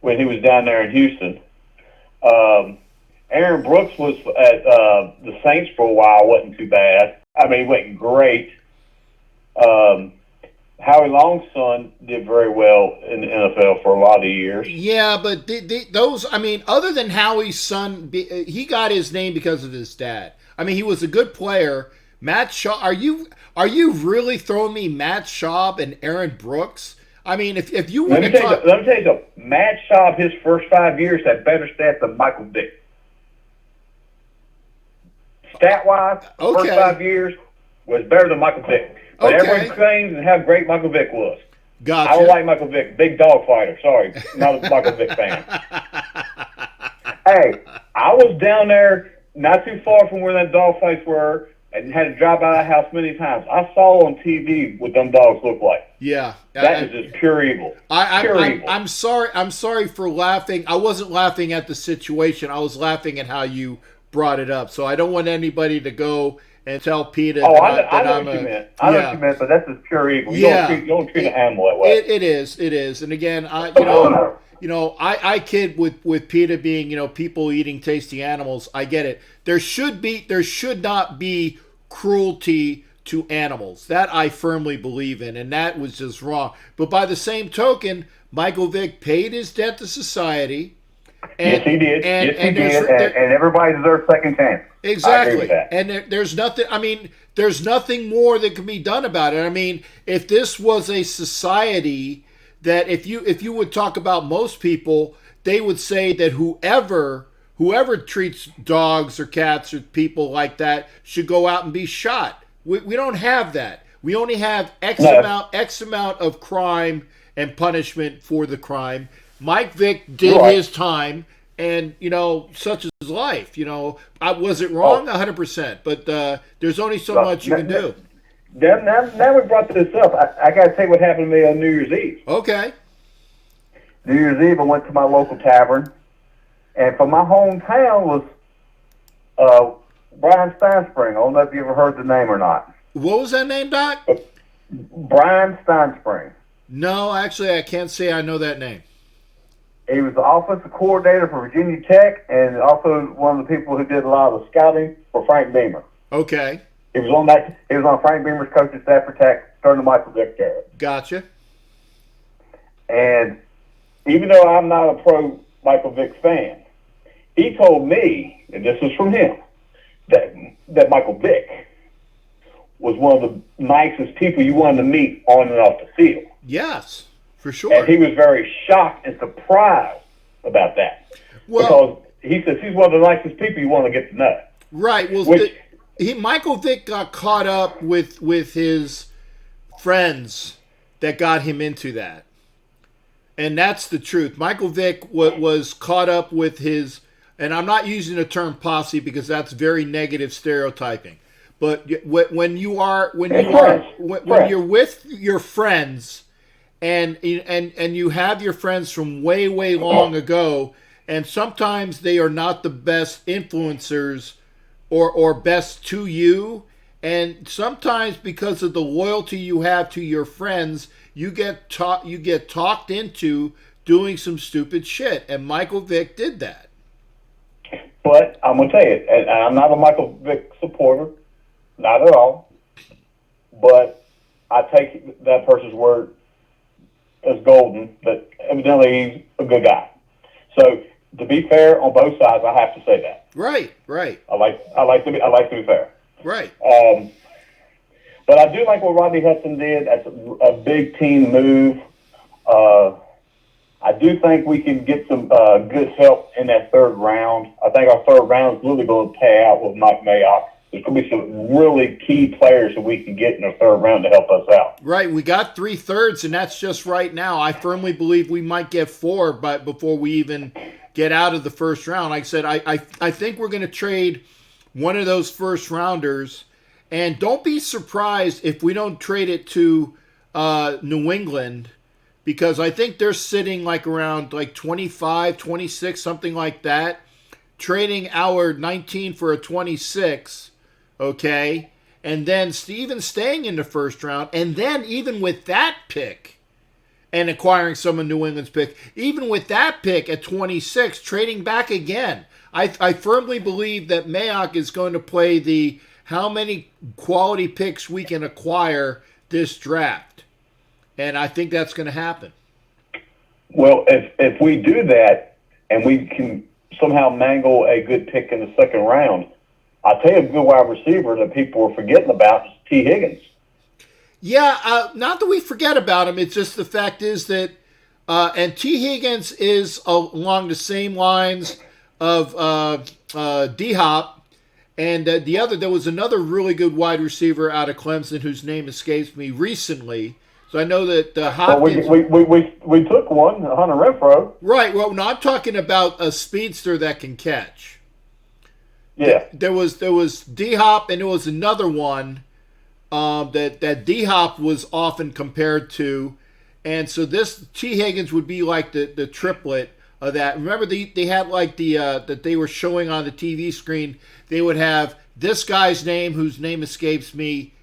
when he was down there in Houston. Aaron Brooks was at the Saints for a while, wasn't too bad. I mean, he wasn't great. Howie Long's son did very well in the NFL for a lot of years. Yeah, but those, I mean, other than Howie's son, he got his name because of his dad. I mean, he was a good player. Matt Schaub, are you really throwing me Matt Schaub and Aaron Brooks? I mean, if you want to talk... Let me tell you something. Matt Schaub, his first 5 years, had better stats than Michael Vick. Stat-wise, Okay. first 5 years was better than Michael Vick. But everybody Okay. claims and how great Michael Vick was. Gotcha. I don't like Michael Vick. Big dog fighter. Sorry, not a Michael Vick fan. Hey, I was down there not too far from where that dog fights were and had to drive by the house many times. I saw on TV what them dogs look like. Yeah. That is just pure evil. Evil. I'm sorry. I'm sorry for laughing. I wasn't laughing at the situation. I was laughing at how you brought it up. So I don't want anybody to go and tell PETA Oh, that I know I'm what a, you meant. I know what you meant, but that's just pure evil. You Yeah. don't treat an animal that way. It is. And again, I kid with PETA being, people eating tasty animals. I get it. There should not be cruelty to animals. That I firmly believe in, and that was just wrong. But by the same token, Michael Vick paid his debt to society. And, yes, he did. And everybody deserves second chance. Exactly. And there's nothing, there's nothing more that can be done about it. I mean, if this was a society that if you would talk about most people, they would say that whoever treats dogs or cats or people like that should go out and be shot. We don't have that. We only have X amount of crime and punishment for the crime. Mike Vick did his time, and such is life. Was it wrong? 100%. But there's only so much you can do. Now we brought this up. I got to tell you what happened to me on New Year's Eve. Okay. New Year's Eve, I went to my local tavern, and from my hometown was Brian Steinspring. I don't know if you ever heard the name or not. What was that name, Doc? Brian Steinspring. No, actually, I can't say I know that name. He was the offensive coordinator for Virginia Tech, and also one of the people who did a lot of the scouting for Frank Beamer. Okay. He was on Frank Beamer's coaching staff for Tech during the Michael Vick era. Gotcha. And even though I'm not a pro Michael Vick fan, he told me, and this is from him, that Michael Vick was one of the nicest people you wanted to meet on and off the field. Yes, for sure. And he was very shocked and surprised about that. Well, because he says he's one of the nicest people you want to get to know. Right. Well, Michael Vick got caught up with his friends that got him into that. And that's the truth. Michael Vick was caught up with his, and I'm not using the term posse because that's very negative stereotyping. But when you're with your friends, and you have your friends from way long ago, and sometimes they are not the best influencers or best to you, and sometimes because of the loyalty you have to your friends, you get talked into doing some stupid shit, and Michael Vick did that. But I'm gonna tell you, and I'm not a Michael Vick supporter. Not at all. But I take that person's word as golden, that evidently he's a good guy. So to be fair on both sides, I have to say that. Right. I like to be fair. Right. But I do like what Rodney Hudson did. That's a big team move. I do think we can get some good help in that third round. I think our third round is really going to pay out with Mike Mayock. There's going to be some really key players that we can get in the third round to help us out. Right. We got 3/3, and that's just right now. I firmly believe we might get 4, but before we even get out of the first round. Like I said, I think we're going to trade one of those first rounders, and don't be surprised if we don't trade it to New England, because I think they're sitting like around like 25, 26, something like that, trading our 19 for a 26. Okay, and then Steven staying in the first round, and then even with that pick and acquiring some of New England's pick, even with that pick at 26, trading back again, I firmly believe that Mayock is going to play the how many quality picks we can acquire this draft, and I think that's going to happen. Well, if we do that and we can somehow mangle a good pick in the second round, I'll tell you a good wide receiver that people are forgetting about is T. Higgins. Yeah, not that we forget about him. It's just the fact is that, and T. Higgins is along the same lines of D-Hop, And there was another really good wide receiver out of Clemson whose name escapes me recently. So I know that Well, Hopkins. we took one, Hunter Renfro. Right. Well, no, I'm talking about a speedster that can catch. Yeah. There was D Hop, and there was another one that D Hop was often compared to, and so this T Higgins would be like the triplet of that. Remember they had like the that they were showing on the TV screen. They would have this guy's name, whose name escapes me,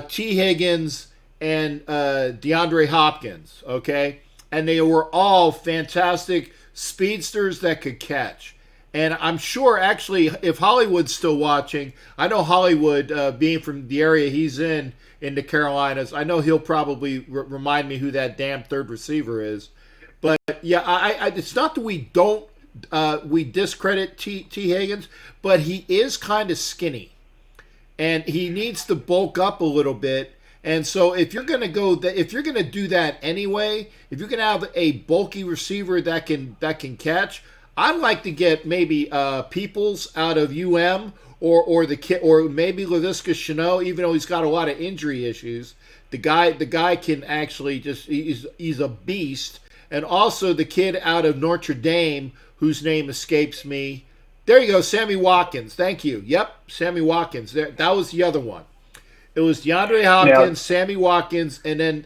T Higgins and DeAndre Hopkins. Okay, and they were all fantastic speedsters that could catch. And I'm sure, actually, if Hollywood's still watching, I know Hollywood, being from the area he's in the Carolinas, I know he'll probably remind me who that damn third receiver is. But yeah, it's not that we discredit T Higgins, but he is kind of skinny, and he needs to bulk up a little bit. And so if you're going to if you're going to do that anyway, if you're going to have a bulky receiver that can catch, I'd like to get maybe Peoples out of UM or the kid, or maybe Laviska Shenault, even though he's got a lot of injury issues. The guy can actually he's a beast. And also the kid out of Notre Dame, whose name escapes me. There you go, Sammy Watkins. Thank you. Yep, Sammy Watkins. That was the other one. It was DeAndre Hopkins, Sammy Watkins, and then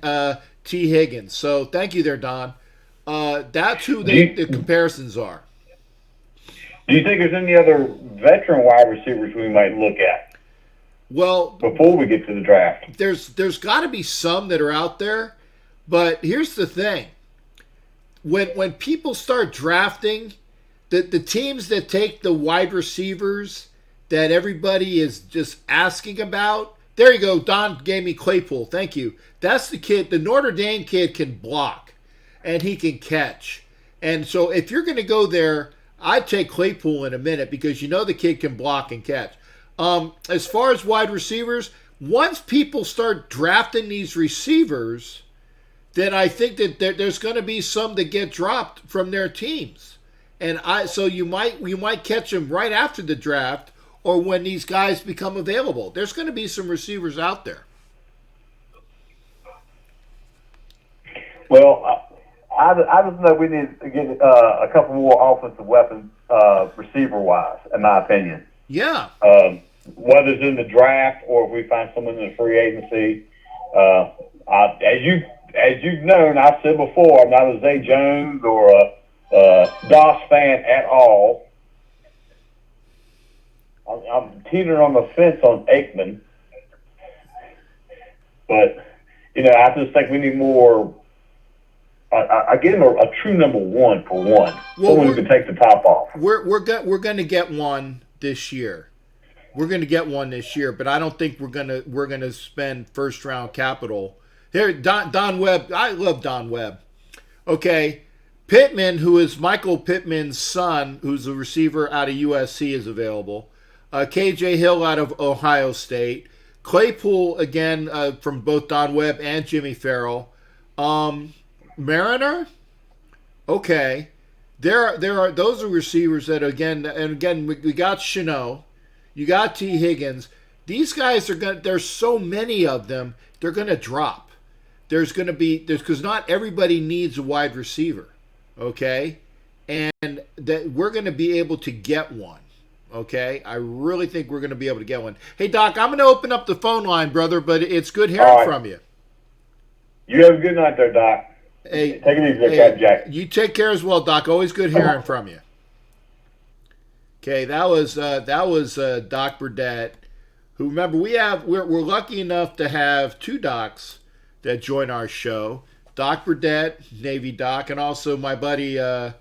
T. Higgins. So thank you there, Don. That's who the comparisons are. Do you think there's any other veteran wide receivers we might look at? Well, before we get to the draft, there's got to be some that are out there, but here's the thing: when people start drafting, the teams that take the wide receivers that everybody is just asking about. There you go. Don gave me Claypool. Thank you. That's the kid. The Notre Dame kid can block, and he can catch. And so if you're going to go there, I'd take Claypool in a minute because you know the kid can block and catch. As far as wide receivers, once people start drafting these receivers, then I think that there's going to be some that get dropped from their teams, and so you might catch them right after the draft or when these guys become available. There's going to be some receivers out there. Well, I just know we need to get a couple more offensive weapons, receiver-wise, in my opinion. Yeah. Whether it's in the draft or if we find someone in the free agency. As you've known, I've said before, I'm not a Zay Jones or a Doss fan at all. I'm teetering on the fence on Aikman. But, I just think we need more. I give him a true number one for one. Well, someone who can take the top off. We're going to get one this year. We're going to get one this year, but I don't think we're going to spend first round capital. Here, Don Webb. I love Don Webb. Okay, Pittman, who is Michael Pittman's son, who's a receiver out of USC, is available. KJ Hill out of Ohio State. Claypool again from both Don Webb and Jimmy Farrell. Mariner. Okay, there are those are receivers that again we got Shenault. You got T. Higgins. These guys there's so many of them, they're gonna drop. Because not everybody needs a wide receiver. Okay? And that we're gonna be able to get one. Okay? I really think we're gonna be able to get one. Hey Doc, I'm gonna open up the phone line, brother, but it's good hearing from you. You have a good night there, Doc. Hey, take it easy, Jack. You take care as well, Doc. Always good hearing from you. Okay, that was Doc Burdett, who, remember, we're lucky enough to have two docs that join our show. Doc Burdett, Navy Doc, and also my buddy Doc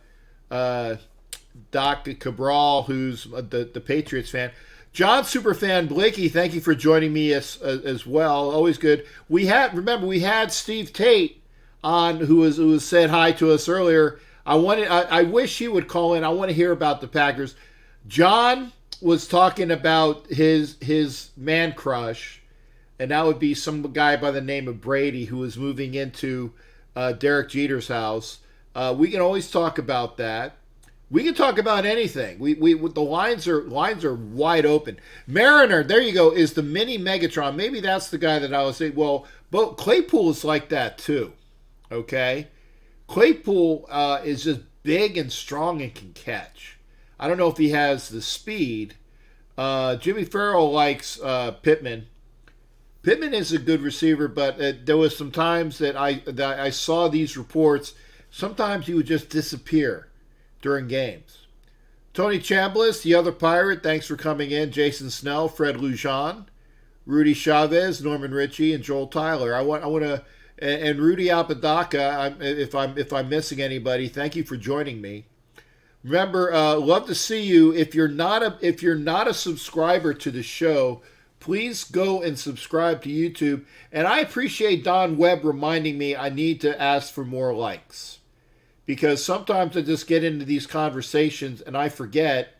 Cabral, who's the Patriots fan. John Superfan Blakey, thank you for joining me as well. Always good. We had Steve Tate on, who said hi to us earlier. I wish he would call in. I want to hear about the Packers. John was talking about his man crush, and that would be some guy by the name of Brady, who was moving into Derek Jeter's house. We can always talk about that. We can talk about anything. We the lines are wide open. Mariner, there you go, is the mini Megatron. Maybe that's the guy that I was saying. Well, but Claypool is like that too. Okay, Claypool is just big and strong and can catch. I don't know if he has the speed. Jimmy Farrell likes Pittman. Pittman is a good receiver, but there was some times that I saw these reports. Sometimes he would just disappear during games. Tony Chambliss, the other Pirate, thanks for coming in. Jason Snell, Fred Lujan, Rudy Chavez, Norman Ritchie, and Joel Tyler. I want to and Rudy Apodaca. If I'm missing anybody, thank you for joining me. Remember, love to see you. If you're not a subscriber to the show, please go and subscribe to YouTube. And I appreciate Don Webb reminding me I need to ask for more likes, because sometimes I just get into these conversations and I forget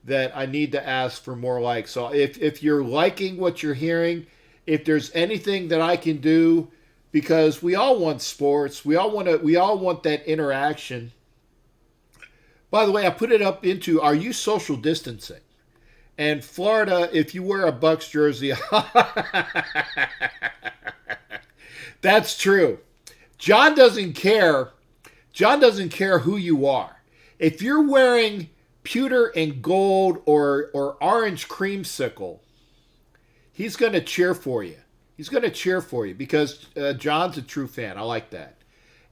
that I need to ask for more likes. So if you're liking what you're hearing, if there's anything that I can do, because we all want sports, we all want that interaction. By the way, I put it up into, are you social distancing? And Florida, if you wear a Bucks jersey, that's true. John doesn't care. John doesn't care who you are. If you're wearing pewter and gold or orange creamsicle, he's going to cheer for you. He's going to cheer for you because John's a true fan. I like that.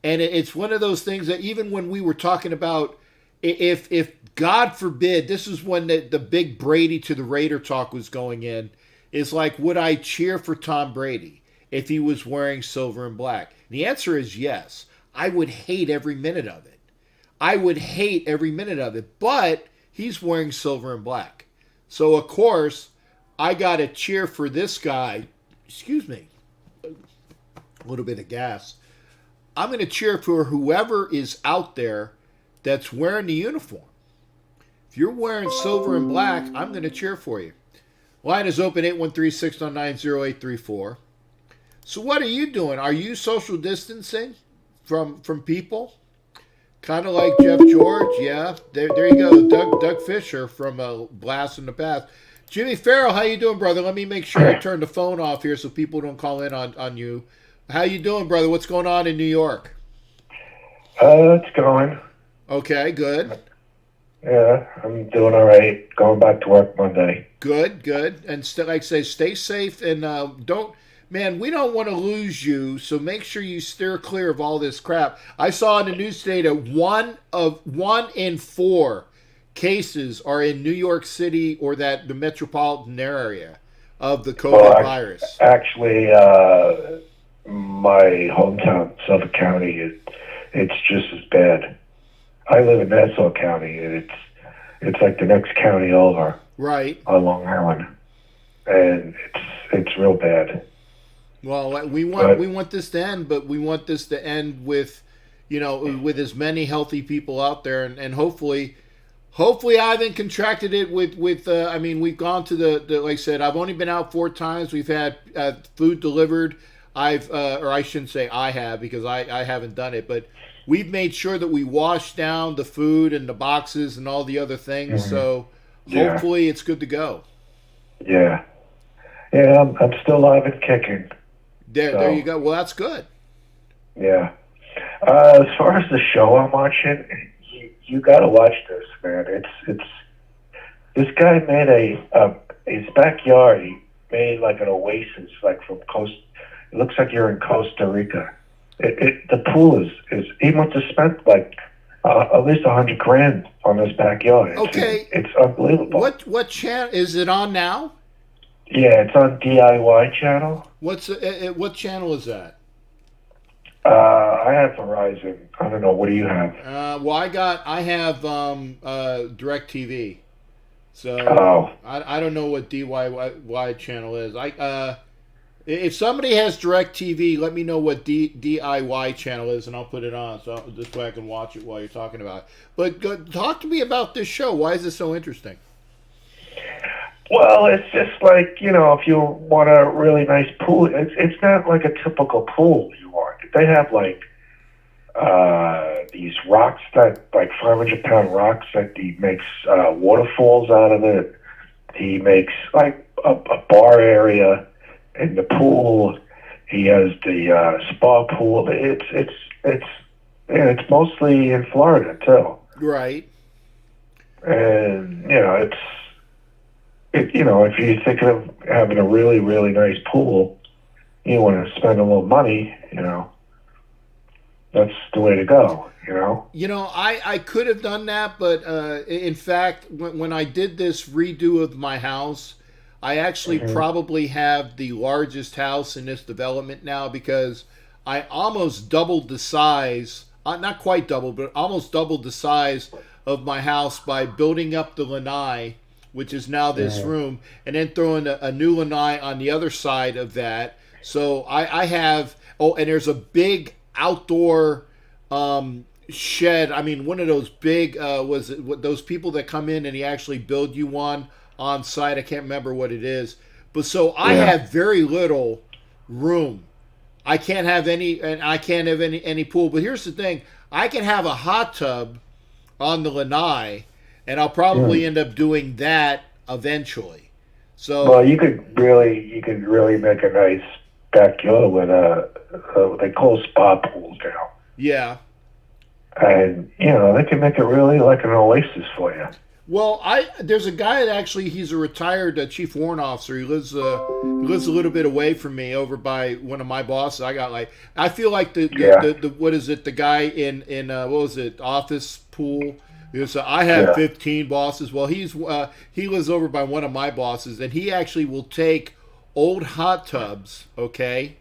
And it's one of those things that even when we were talking about, if God forbid, this is when the big Brady to the Raider talk was going in, is like, would I cheer for Tom Brady if he was wearing silver and black? And the answer is yes. I would hate every minute of it. I would hate every minute of it. But he's wearing silver and black. So, of course, I got to cheer for this guy. Excuse me. A little bit of gas. I'm going to cheer for whoever is out there that's wearing the uniform. If you're wearing silver and black, I'm going to cheer for you. Line is open, 813-609-0834. So what are you doing? Are you social distancing from people? Kind of like Jeff George? Yeah, there you go. Doug Fisher from Blast in the Past. Jimmy Farrell, how you doing, brother? Let me make sure I turn the phone off here so people don't call in on you. How you doing, brother? What's going on in New York? It's going. Okay, good. Yeah, I'm doing all right. Going back to work Monday. Good. And like I say, stay safe and we don't want to lose you, so make sure you steer clear of all this crap. I saw in the news today that 1 in 4 cases are in New York City or the metropolitan area of the COVID virus. Actually, my hometown, Suffolk County, it's just as bad. I live in Nassau County, and it's like the next county over, right, on Long Island, and it's real bad. Well, we want this to end, but we want this to end with, with as many healthy people out there, and hopefully I haven't contracted it with we've gone to the like I said, I've only been out 4 times. We've had food delivered. Or I shouldn't say I have, because I haven't done it, but we've made sure that we wash down the food and the boxes and all the other things. Mm-hmm. So hopefully it's good to go. Yeah. Yeah, I'm still alive and kicking. There you go. Well, that's good. Yeah. As far as the show I'm watching, you got to watch this, man. It's this guy made his backyard. He made like an oasis, like from coast. It looks like you're in Costa Rica. The pool is he must have spent like at least $100,000 on this backyard. It's unbelievable. What channel is it on now? Yeah, it's on DIY channel. What channel is that? I have Verizon. I don't know. What do you have? I have DirecTV. So I don't know what DIY channel is. If somebody has DirecTV, let me know what DIY channel is, and I'll put it on so this way I can watch it while you're talking about it. But talk to me about this show. Why is it so interesting? Well, it's just like, if you want a really nice pool, it's not like a typical pool you want. They have like these rocks that, like 500-pound rocks that he makes waterfalls out of it. He makes like a bar area in the pool. He has the spa pool. It's mostly in Florida too. Right. And if you're thinking of having a really, really nice pool, you want to spend a little money, that's the way to go, I could have done that, but in fact, when I did this redo of my house, I actually probably have the largest house in this development now because I almost doubled the size, not quite doubled, but almost doubled the size of my house by building up the lanai, which is now this room, and then throwing a new lanai on the other side of that. So I have, and there's a big outdoor shed. I mean, one of those big, was it what, those people that come in and he actually build you one on site. I can't remember what it is. But so I have very little room. I can't have any, and I can't have any pool. But here's the thing. I can have a hot tub on the lanai, and I'll probably end up doing that eventually. So, well, you could really make a nice backyard with what they call spa pools now. Yeah. And they can make it really like an oasis for you. Well, there's a guy that actually, he's a retired chief warrant officer. He lives a little bit away from me, over by one of my bosses. I feel like the what is it? The guy in what was it? Office Pool. So I have 15 bosses. Well, he lives over by one of my bosses, and he actually will take old hot tubs, okay,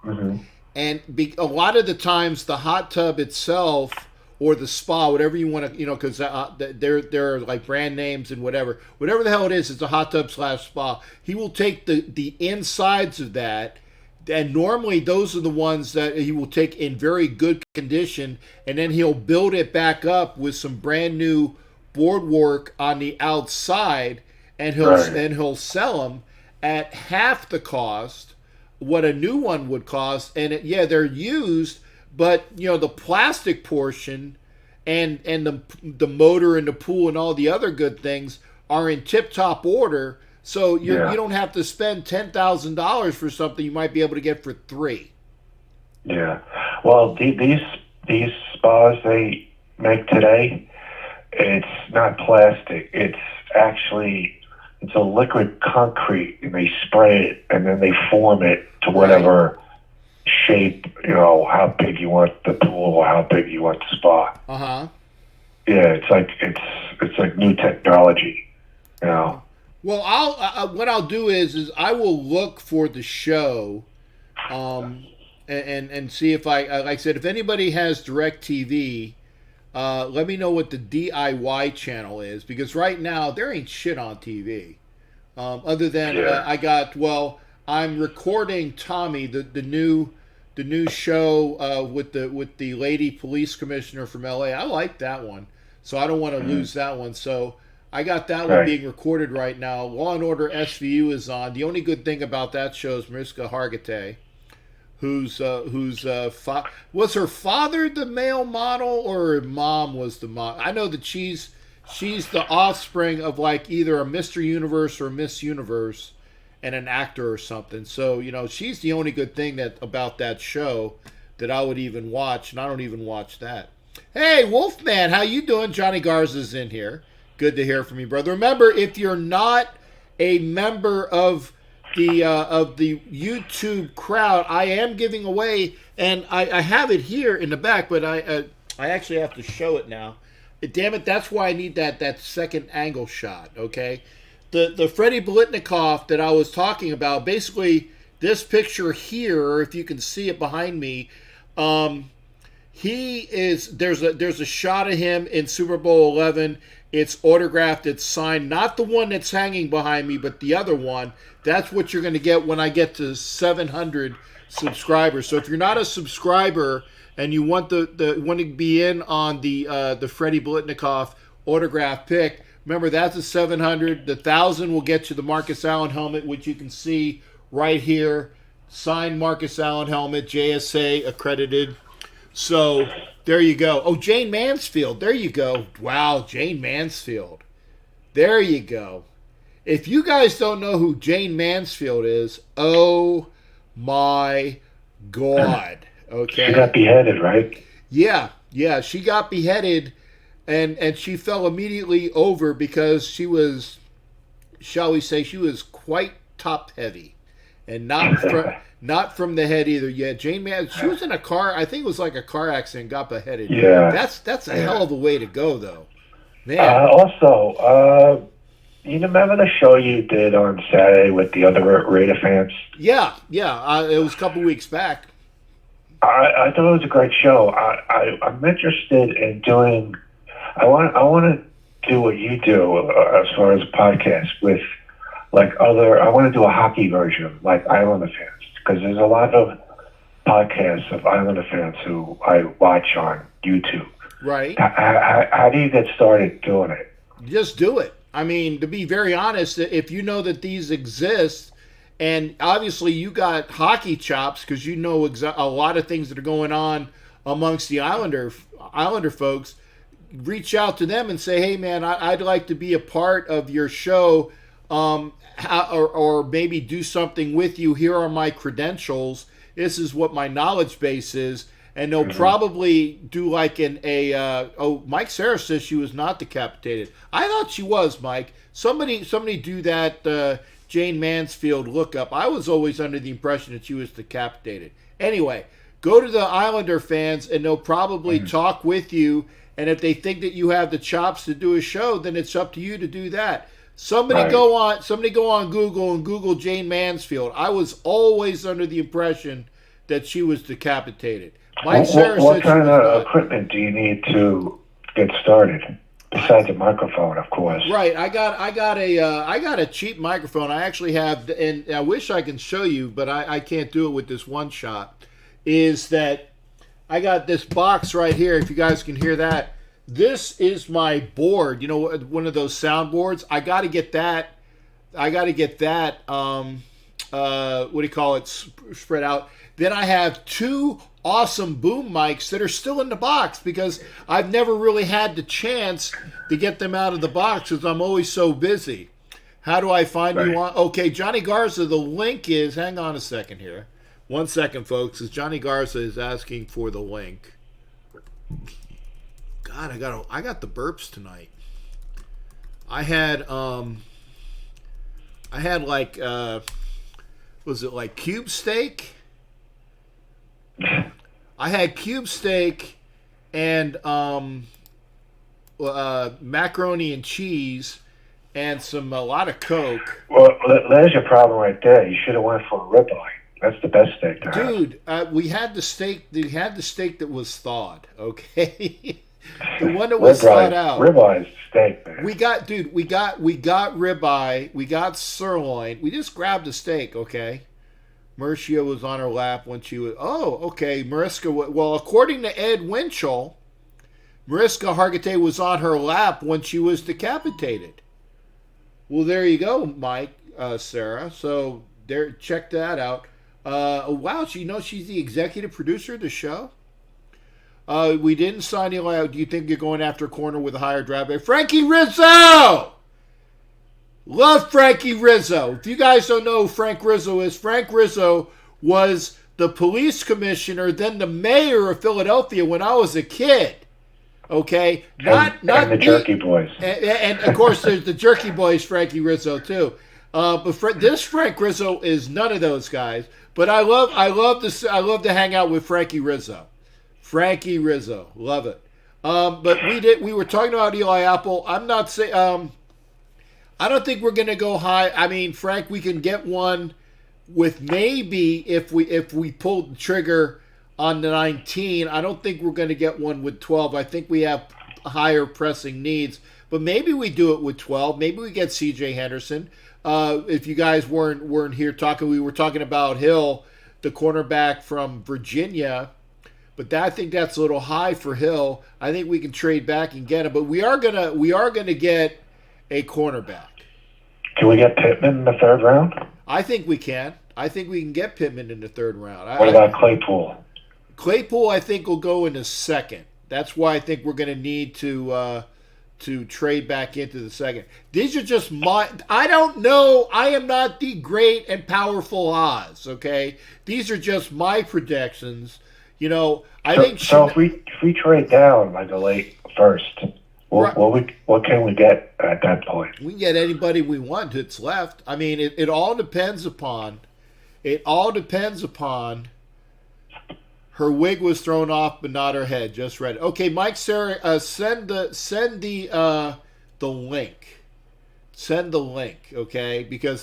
and a lot of the times the hot tub itself, or the spa, whatever you want to, because they're like brand names and whatever the hell it is, it's a hot tub / spa. He will take the insides of that, and normally those are the ones that he will take in very good condition, and then he'll build it back up with some brand new boardwork on the outside, and he'll sell them at half the cost what a new one would cost. And they're used, but the plastic portion and the motor and the pool and all the other good things are in tip-top order. So you don't have to spend $10,000 for something you might be able to get for $3,000. Yeah. Well, these spas they make today, it's not plastic. It's a liquid concrete, and they spray it, and then they form it to whatever shape, how big you want the pool or how big you want the spa. Uh-huh. Yeah, it's like new technology, Well, what I'll do is I will look for the show, and see if like I said, if anybody has DirecTV, let me know what the DIY channel is, because right now there ain't shit on TV, other than I'm recording Tommy, the new show with the lady police commissioner from LA. I like that one, so I don't want to lose that one. So I got that one being recorded right now. Law and Order SVU is on. The only good thing about that show is Mariska Hargitay, who's was her father the male model, or her mom was the model? I know that she's the offspring of like either a Mr. Universe or Miss Universe and an actor or something. So she's the only good thing about that show that I would even watch, and I don't even watch that. Hey, Wolfman, how you doing? Johnny Garza's in here. Good to hear from you, brother. Remember, if you're not a member of the YouTube crowd, I am giving away, and I have it here in the back, but I actually have to show it now. Damn it, that's why I need that second angle shot, okay? The Freddie Bolitnikoff that I was talking about, basically this picture here, if you can see it behind me, there's a shot of him in Super Bowl 11. It's autographed, it's signed, not the one that's hanging behind me, but the other one. That's what you're going to get when I get to 700 subscribers. So if you're not a subscriber and you want want to be in on the Freddie Bolitnikoff autograph pick, remember that's a 700. The 1,000 will get you the Marcus Allen helmet, which you can see right here. Signed Marcus Allen helmet, JSA accredited. So There you go. Oh, Jane Mansfield. There you go. Wow, Jane Mansfield. There you go. If you guys don't know who Jane Mansfield is, oh my God. Okay. She got beheaded, right? Yeah, yeah. She got beheaded, and she fell immediately over because she was, shall we say, she was quite top heavy, and not from the head either. Yeah, Jane Man, she was in a car. I think it was like a car accident. Got beheaded. Yeah. That's a hell of a way to go, though. Man. You remember the show you did on Saturday with the other Raider fans? Yeah. It was a couple weeks back. I thought it was a great show. I'm interested in doing. I want to do what you do as far as a podcast with like other. I want to do a hockey version, like Islander fans, because there's a lot of podcasts of Islander fans who I watch on YouTube. Right. How do you get started doing it? Just do it. I mean, to be very honest, if you know that these exist, and obviously you got hockey chops because you know a lot of things that are going on amongst the Islander folks, reach out to them and say, hey, man, I'd like to be a part of your show, or maybe do something with you. Here are my credentials. This is what my knowledge base is. And they'll probably do like Mike Sarah says she was not decapitated. I thought she was, Mike. Somebody do that Jane Mansfield lookup. I was always under the impression that she was decapitated. Anyway, go to the Islander fans and they'll probably talk with you. And if they think that you have the chops to do a show, then it's up to you to do that. Somebody go on Google and Google Jane Mansfield. I was always under the impression that she was decapitated. What kind of equipment do you need to get started? Besides a microphone, of course. Right. I got a cheap microphone. I actually have, and I wish I can show you, but I can't do it with this one shot. Is that I got this box right here. If you guys can hear that, this is my board. You know, one of those soundboards. I got to get that. What do you call it? Spread out. Then I have two awesome boom mics that are still in the box because I've never really had the chance to get them out of the box because I'm always so busy. How do I find you on? Okay, Johnny Garza, the link is, hang on a second here. 1 second, folks, as Johnny Garza is asking for the link. God, I got the burps tonight. I had like was it like cube steak? I had cube steak and macaroni and cheese and a lot of Coke. Well, there's your problem right there. You should have went for a ribeye. That's the best steak to have. Dude, we had the steak. We had the steak that was thawed. Okay, the one that was thawed out. Ribeye is steak, man. We got ribeye. We got sirloin. We just grabbed a steak. Okay. Marcia was on her lap when she was... Oh, okay. Mariska... Well, according to Ed Winchell, Mariska Hargitay was on her lap when she was decapitated. Well, there you go, Mike, Sarah. So, there, check that out. Wow, she's the executive producer of the show? We didn't sign Eli out. Do you think you're going after a corner with a higher draft pick? Frankie Rizzo! Love Frankie Rizzo. If you guys don't know who Frank Rizzo is, Frank Rizzo was the police commissioner, then the mayor of Philadelphia when I was a kid. Okay? Not the Jerky Boys. And of course, there's the Jerky Boys, Frankie Rizzo, too. But this Frank Rizzo is none of those guys. But I love to hang out with Frankie Rizzo. Frankie Rizzo. Love it. But we were talking about Eli Apple. I'm not saying... I don't think we're going to go high. I mean, Frank, we can get one with maybe if we pull the trigger on the 19. I don't think we're going to get one with 12. I think we have higher pressing needs. But maybe we do it with 12. Maybe we get C.J. Henderson. If you guys weren't here talking, we were talking about Hill, the cornerback from Virginia. But I think that's a little high for Hill. I think we can trade back and get him. But we are gonna get a cornerback. Can we get Pittman in the third round? I think we can. I think we can get Pittman in the third round. What about Claypool? Claypool, I think, will go in the second. That's why I think we're going to need to trade back into the second. These are just my. I don't know. I am not the great and powerful Oz. Okay, these are just my predictions. You know, I think. So if we trade down like a late first, what can we get at that point? We can get anybody we want that's left. I mean, it all depends upon. It all depends upon. Her wig was thrown off, but not her head. Just read it. Okay, Mike, Sarah, send the link. Send the link, okay? Because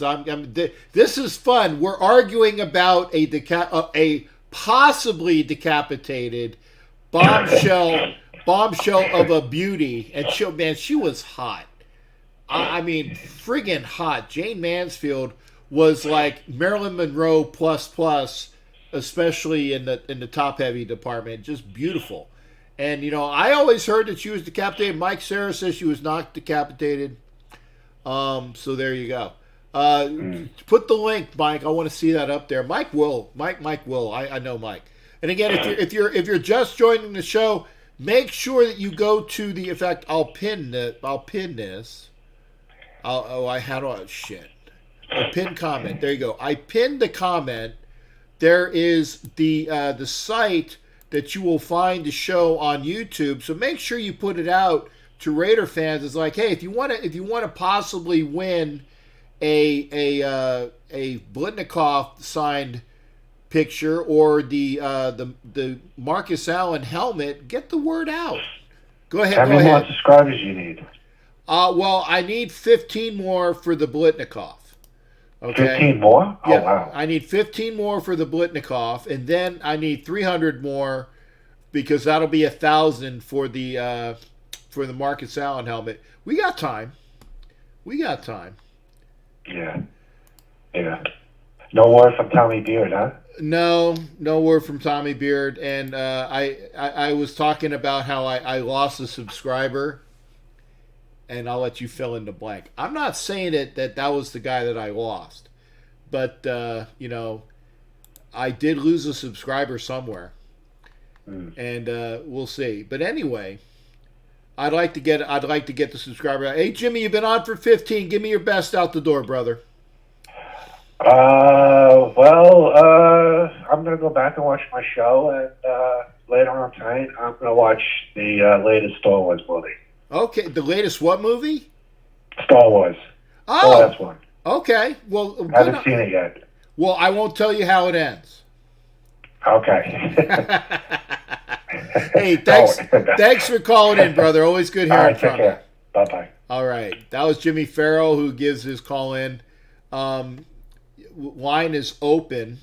this is fun. We're arguing about a possibly decapitated bombshell of a beauty, and she was hot. I mean, friggin' hot. Jane Mansfield was like Marilyn Monroe plus. Especially in the top heavy department, just beautiful. And you know, I always heard that she was decapitated. Mike Sarah says she was not decapitated. So there you go. Put the link, Mike. I want to see that up there. Mike will. I know Mike. And again, if you're just joining the show, make sure that you go to the. In fact, I'll pin this. Shit. A pin comment. There you go. I pinned the comment. There is the site that you will find the show on YouTube. So make sure you put it out to Raider fans. It's like, hey, if you want to possibly win a Blitnikoff signed picture or the Marcus Allen helmet, get the word out. Go ahead. How many more subscribers you need? Well, I need 15 more for the Blitnikoff. Okay. 15 more? Yeah, oh, wow. I need 15 more for the Blitnikoff, and then I need 300 more because that'll be 1,000 for the Marcus Allen helmet. We got time. Yeah. No word from Tommy Beard, huh? No word from Tommy Beard. And I was talking about how I lost a subscriber, and I'll let you fill in the blank. I'm not saying that was the guy that I lost, but you know, I did lose a subscriber somewhere, and we'll see. But anyway, I'd like to get the subscriber out. Hey Jimmy, you've been on for 15. Give me your best out the door, brother. I'm gonna go back and watch my show, and later on tonight, I'm gonna watch the latest Star Wars movie. Okay, the latest what movie? Star Wars. Oh, that's one. Okay, well, I haven't seen it yet. Well, I won't tell you how it ends. Okay. Hey, thanks for calling in, brother. Always good hearing from you. Bye bye. All right, that was Jimmy Farrell who gives his call in. Line is open,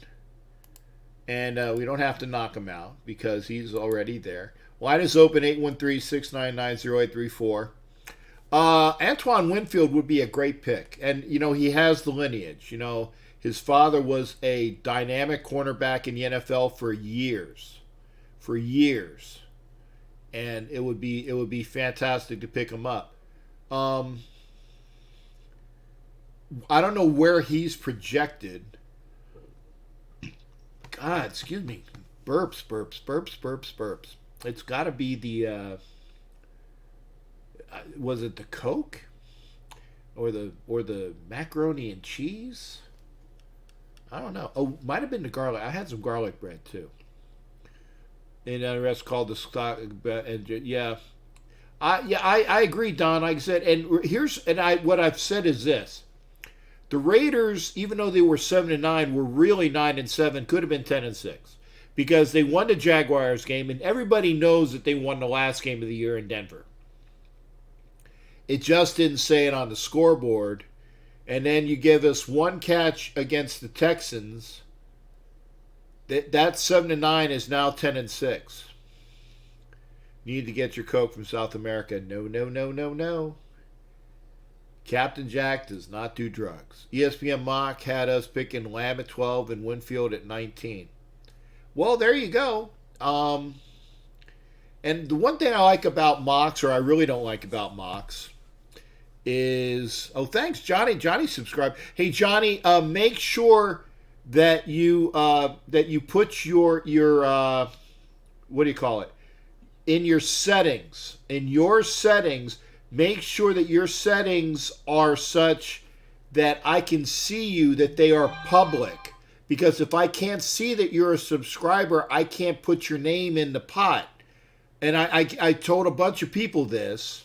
and we don't have to knock him out because he's already there. Line is open, 813-699-0834. Antoine Winfield would be a great pick. And, you know, he has the lineage. You know, his father was a dynamic cornerback in the NFL for years. And it would be fantastic to pick him up. I don't know where he's projected. God, excuse me. Burps. It's got to be the was it the Coke or the macaroni and cheese? I don't know. Oh, might have been the garlic. I had some garlic bread too. And the rest called the stock. And yeah, I agree, Don. Like I said, and what I've said is this: the Raiders, even though they were 7-9, were really 9-7. Could have been 10-6. Because they won the Jaguars game, and everybody knows that they won the last game of the year in Denver. It just didn't say it on the scoreboard. And then you give us one catch against the Texans. That 7-9 is now 10-6. You need to get your Coke from South America. No. Captain Jack does not do drugs. ESPN Mock had us picking Lamb at 12 and Winfield at 19. Well, there you go. And the one thing I like about mocks, or I really don't like about mocks, is thanks, Johnny. Johnny subscribed. Hey, Johnny, make sure that you put your what do you call it? in your settings, make sure that your settings are such that I can see you, that they are public. Because if I can't see that you're a subscriber, I can't put your name in the pot. And I told a bunch of people this,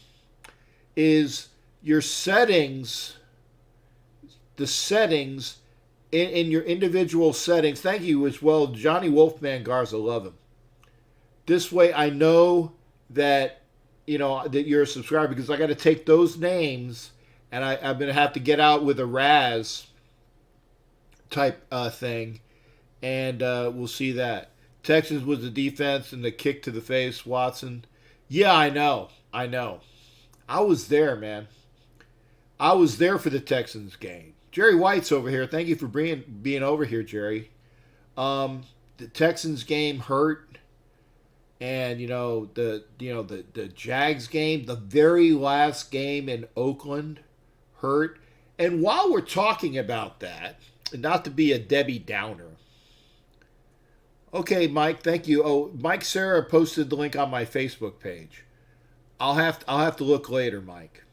is your settings, the settings in your individual settings. Thank you as well, Johnny Wolfman Garza, love him. This way I know that, that you're a subscriber, because I got to take those names and I'm going to have to get out with a RAS type thing, and we'll see that. Texas was the defense and the kick to the face, Watson. Yeah, I know. I was there, man. I was there for the Texans game. Jerry White's over here. Thank you for being over here, Jerry. The Texans game hurt, and the Jags game, the very last game in Oakland, hurt. And while we're talking about that, not to be a Debbie Downer. Okay, Mike, thank you. Oh, Mike Sarah posted the link on my Facebook page. I'll have to look later, Mike,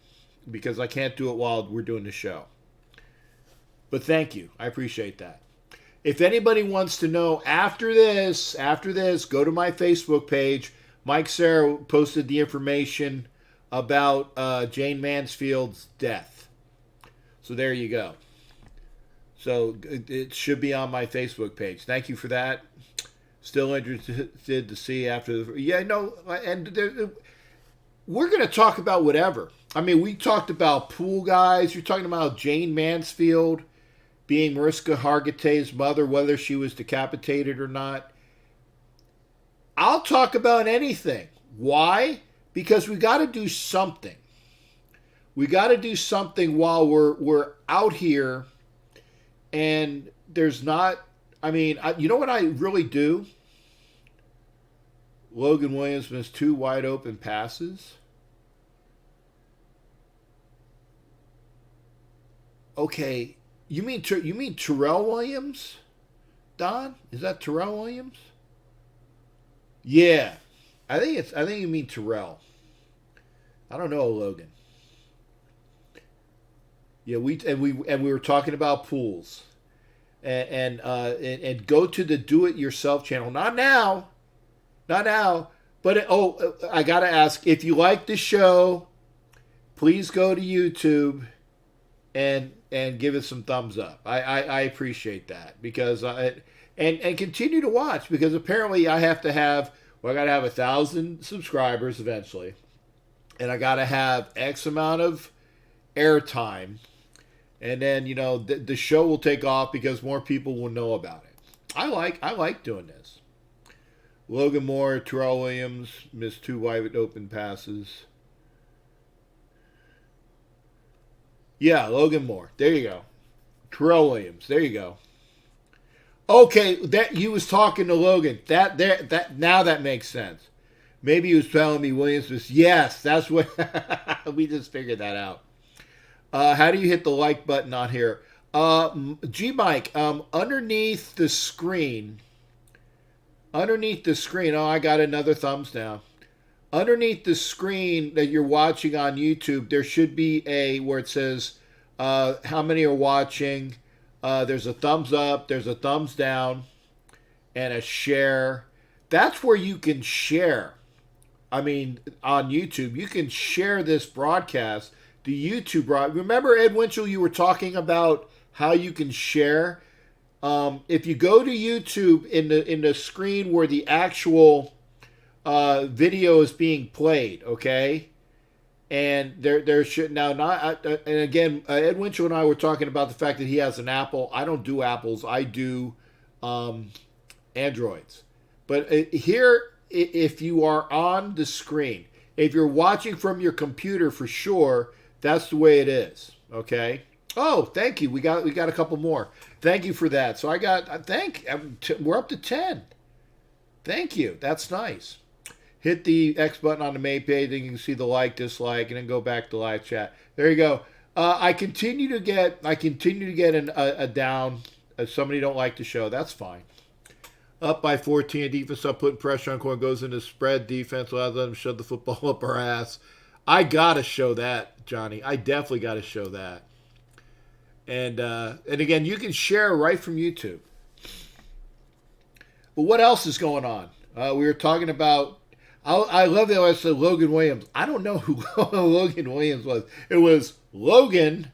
because I can't do it while we're doing the show. But thank you. I appreciate that. If anybody wants to know after this, go to my Facebook page. Mike Sarah posted the information about Jane Mansfield's death. So there you go. So it should be on my Facebook page. Thank you for that. Still interested to see after the... Yeah, no, and we're going to talk about whatever. I mean, we talked about pool guys. You're talking about Jane Mansfield being Mariska Hargitay's mother, whether she was decapitated or not. I'll talk about anything. Why? Because we got to do something. We got to do something while we're out here, and there's not... I mean, you know what I really do? Logan Williams missed 2 wide open passes. Okay, you mean Terrell Williams? Don, is that Terrell Williams? Yeah, I think you mean Terrell. I don't know, Logan. Yeah, we were talking about pools. And go to the do-it-yourself channel. Not now. But I gotta ask, if you like the show, please go to YouTube and give it some thumbs up. I appreciate that, because and continue to watch, because apparently I gotta have 1,000 subscribers eventually, and I gotta have X amount of airtime. And then, the show will take off because more people will know about it. I like doing this. Logan Moore, Terrell Williams missed 2 wide open passes. Yeah, Logan Moore. There you go. Terrell Williams. There you go. Okay, that you was talking to Logan. That now that makes sense. Maybe he was telling me Williams was... Yes, that's what... we just figured that out. How do you hit the like button on here? G-Mike, underneath the screen, oh, I got another thumbs down. Underneath the screen that you're watching on YouTube, there should be where it says how many are watching. There's a thumbs up, there's a thumbs down, and a share. That's where you can share. I mean, on YouTube, you can share this broadcast. The YouTube remember, Ed Winchell, you were talking about how you can share. If you go to YouTube, in the screen where the actual video is being played, okay, and there should now not. And again, Ed Winchell and I were talking about the fact that he has an Apple. I don't do Apples. I do Androids. But here, if you are on the screen, if you're watching from your computer, for sure. That's the way it is, okay? Oh, thank you. We got a couple more. Thank you for that. So we're up to 10. Thank you. That's nice. Hit the X button on the main page, and you can see the like, dislike, and then go back to live chat. There you go. I continue to get a down. Somebody don't like the show. That's fine. Up by 14, defense start putting pressure on corner, goes into spread defense, allows them to shove the football up our ass. I gotta show that, Johnny. I definitely gotta show that. And again, you can share right from YouTube. But what else is going on? We were talking about. I love that I said Logan Williams. I don't know who Logan Williams was. It was Logan,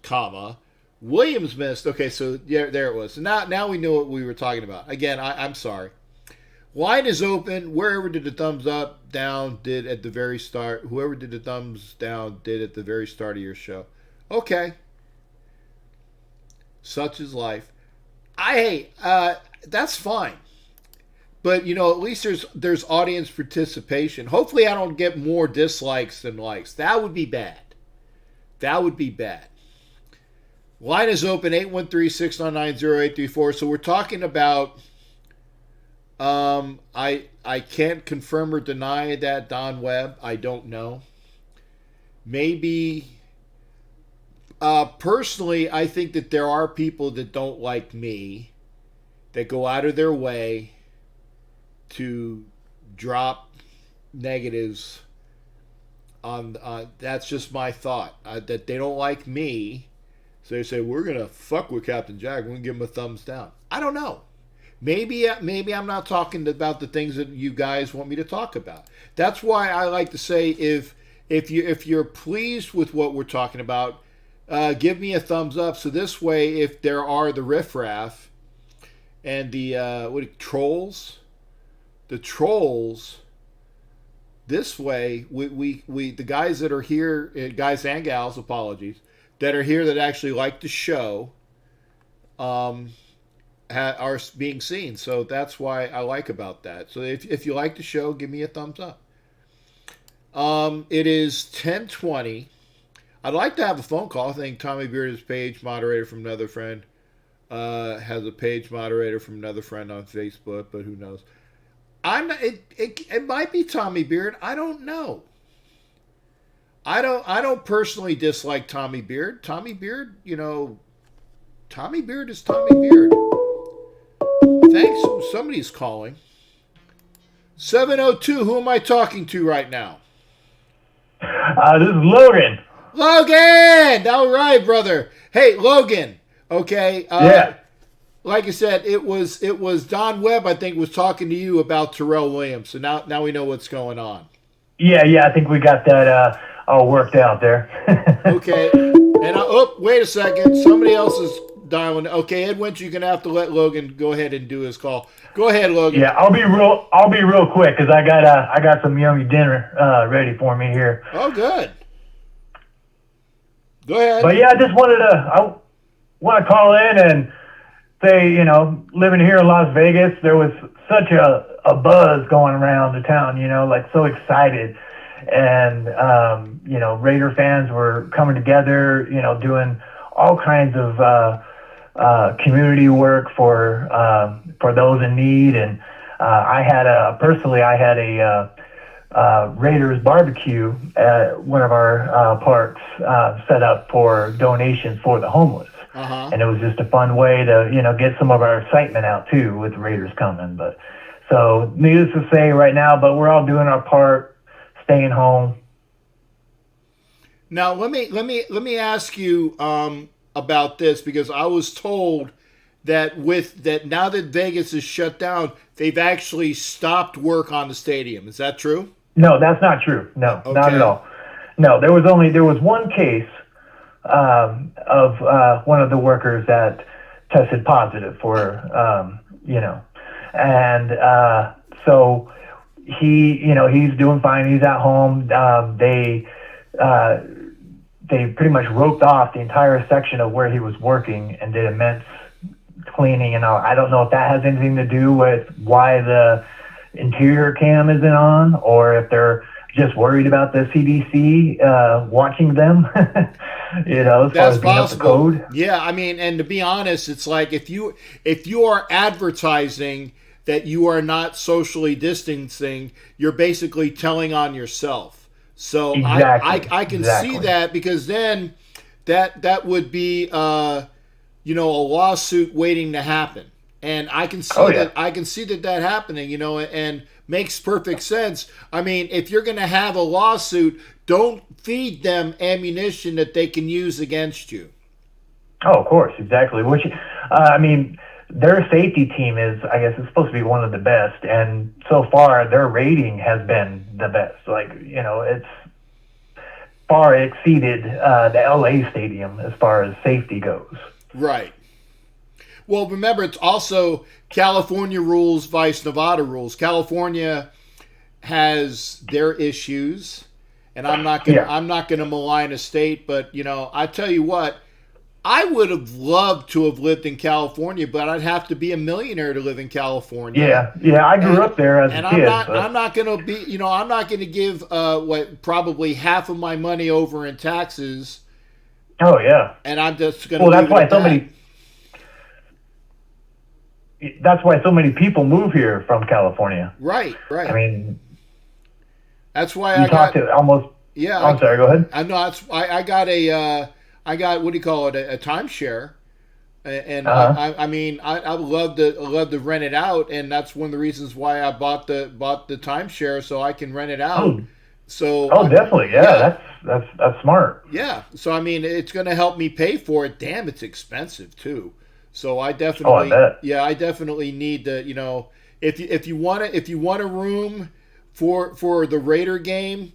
comma, Williams missed. Okay, so yeah, there it was. So now we know what we were talking about. Again, I'm sorry. Line is open. Wherever did the thumbs up, down did at the very start. Whoever did the thumbs down did at the very start of your show. Okay. Such is life. That's fine. But at least there's audience participation. Hopefully, I don't get more dislikes than likes. That would be bad. That would be bad. Line is open, 813-699-0834. So we're talking about, I can't confirm or deny that Don Webb. I don't know. Maybe, personally, I think that there are people that don't like me that go out of their way to drop negatives on that's just my thought. That they don't like me. So they say, we're going to fuck with Captain Jack. We're going to give him a thumbs down. I don't know. Maybe I'm not talking about the things that you guys want me to talk about. That's why I like to say if you're pleased with what we're talking about, give me a thumbs up. So this way, if there are the riffraff and the trolls, this way we the guys that are here, guys and gals, apologies, that are here that actually like the show are being seen. So that's why I like about that. So if you like the show, give me a thumbs up. It is 10:20. I'd like to have a phone call. I think Tommy Beard is page moderator from another friend. Has a page moderator from another friend on Facebook, but who knows? It might be Tommy Beard. I don't know. I don't personally dislike Tommy Beard. Tommy Beard, Tommy Beard is Tommy Beard. Thanks. Somebody's calling. 702. Who am I talking to right now? This is Logan. Logan! All right, brother. Hey, Logan. Okay. Yeah. Like I said, it was Don Webb, I think, was talking to you about Terrell Williams. So now we know what's going on. Yeah. I think we got that all worked out there. Okay. And wait a second. Somebody else is dialing. Okay, Ed Winch, you're gonna have to let Logan go ahead and do his call. Go ahead, Logan. Yeah, I'll be real quick because I got some yummy dinner ready for me here. Oh, good. Go ahead. But yeah, I want to call in and say, living here in Las Vegas, there was such a buzz going around the town, like so excited. And, Raider fans were coming together, doing all kinds of community work for those in need. And I had a Raiders barbecue at one of our parks set up for donations for the homeless. Uh-huh. And it was just a fun way to, get some of our excitement out too with the Raiders coming. But so needless to say right now, but we're all doing our part, staying home. Now let me ask you about this, because I was told that now that Vegas is shut down, they've actually stopped work on the stadium. Is that true? No, that's not true. No, okay. Not at all. No, there was one case of one of the workers that tested positive for, and so he's doing fine. He's at home. They pretty much roped off the entire section of where he was working and did immense cleaning. And I don't know if that has anything to do with why the interior cam isn't on, or if they're just worried about the CDC watching them. As far as being up the code. Yeah, I mean, and to be honest, it's like if you are advertising that you are not socially distancing, you're basically telling on yourself. So exactly. I can see that, because then that would be a lawsuit waiting to happen. And I can see Oh, yeah. that happening, and makes perfect sense. I mean, if you're going to have a lawsuit, don't feed them ammunition that they can use against you. Oh, of course, exactly. Which, I mean, their safety team is, I guess, it's supposed to be one of the best, and so far their rating has been the best. Like, it's far exceeded the LA stadium as far as safety goes. Right. Well, remember, it's also California rules vice Nevada rules. California has their issues, and I'm not gonna malign a state, but I tell you what, I would have loved to have lived in California, but I'd have to be a millionaire to live in California. Yeah. I grew up there as a kid. I'm not gonna be, I'm not gonna give probably half of my money over in taxes. Oh yeah. And I'm just gonna. Well, that's why so many people move here from California. Right. I mean, that's why I'm sorry. Go ahead. I know. I got what do you call it? A timeshare, and I mean, I would love to rent it out, and that's one of the reasons why I bought the timeshare, so I can rent it out. Definitely, that's smart. Yeah. So I mean, it's going to help me pay for it. Damn, it's expensive too. So I definitely, I definitely need to, if you want a room for the Raider game,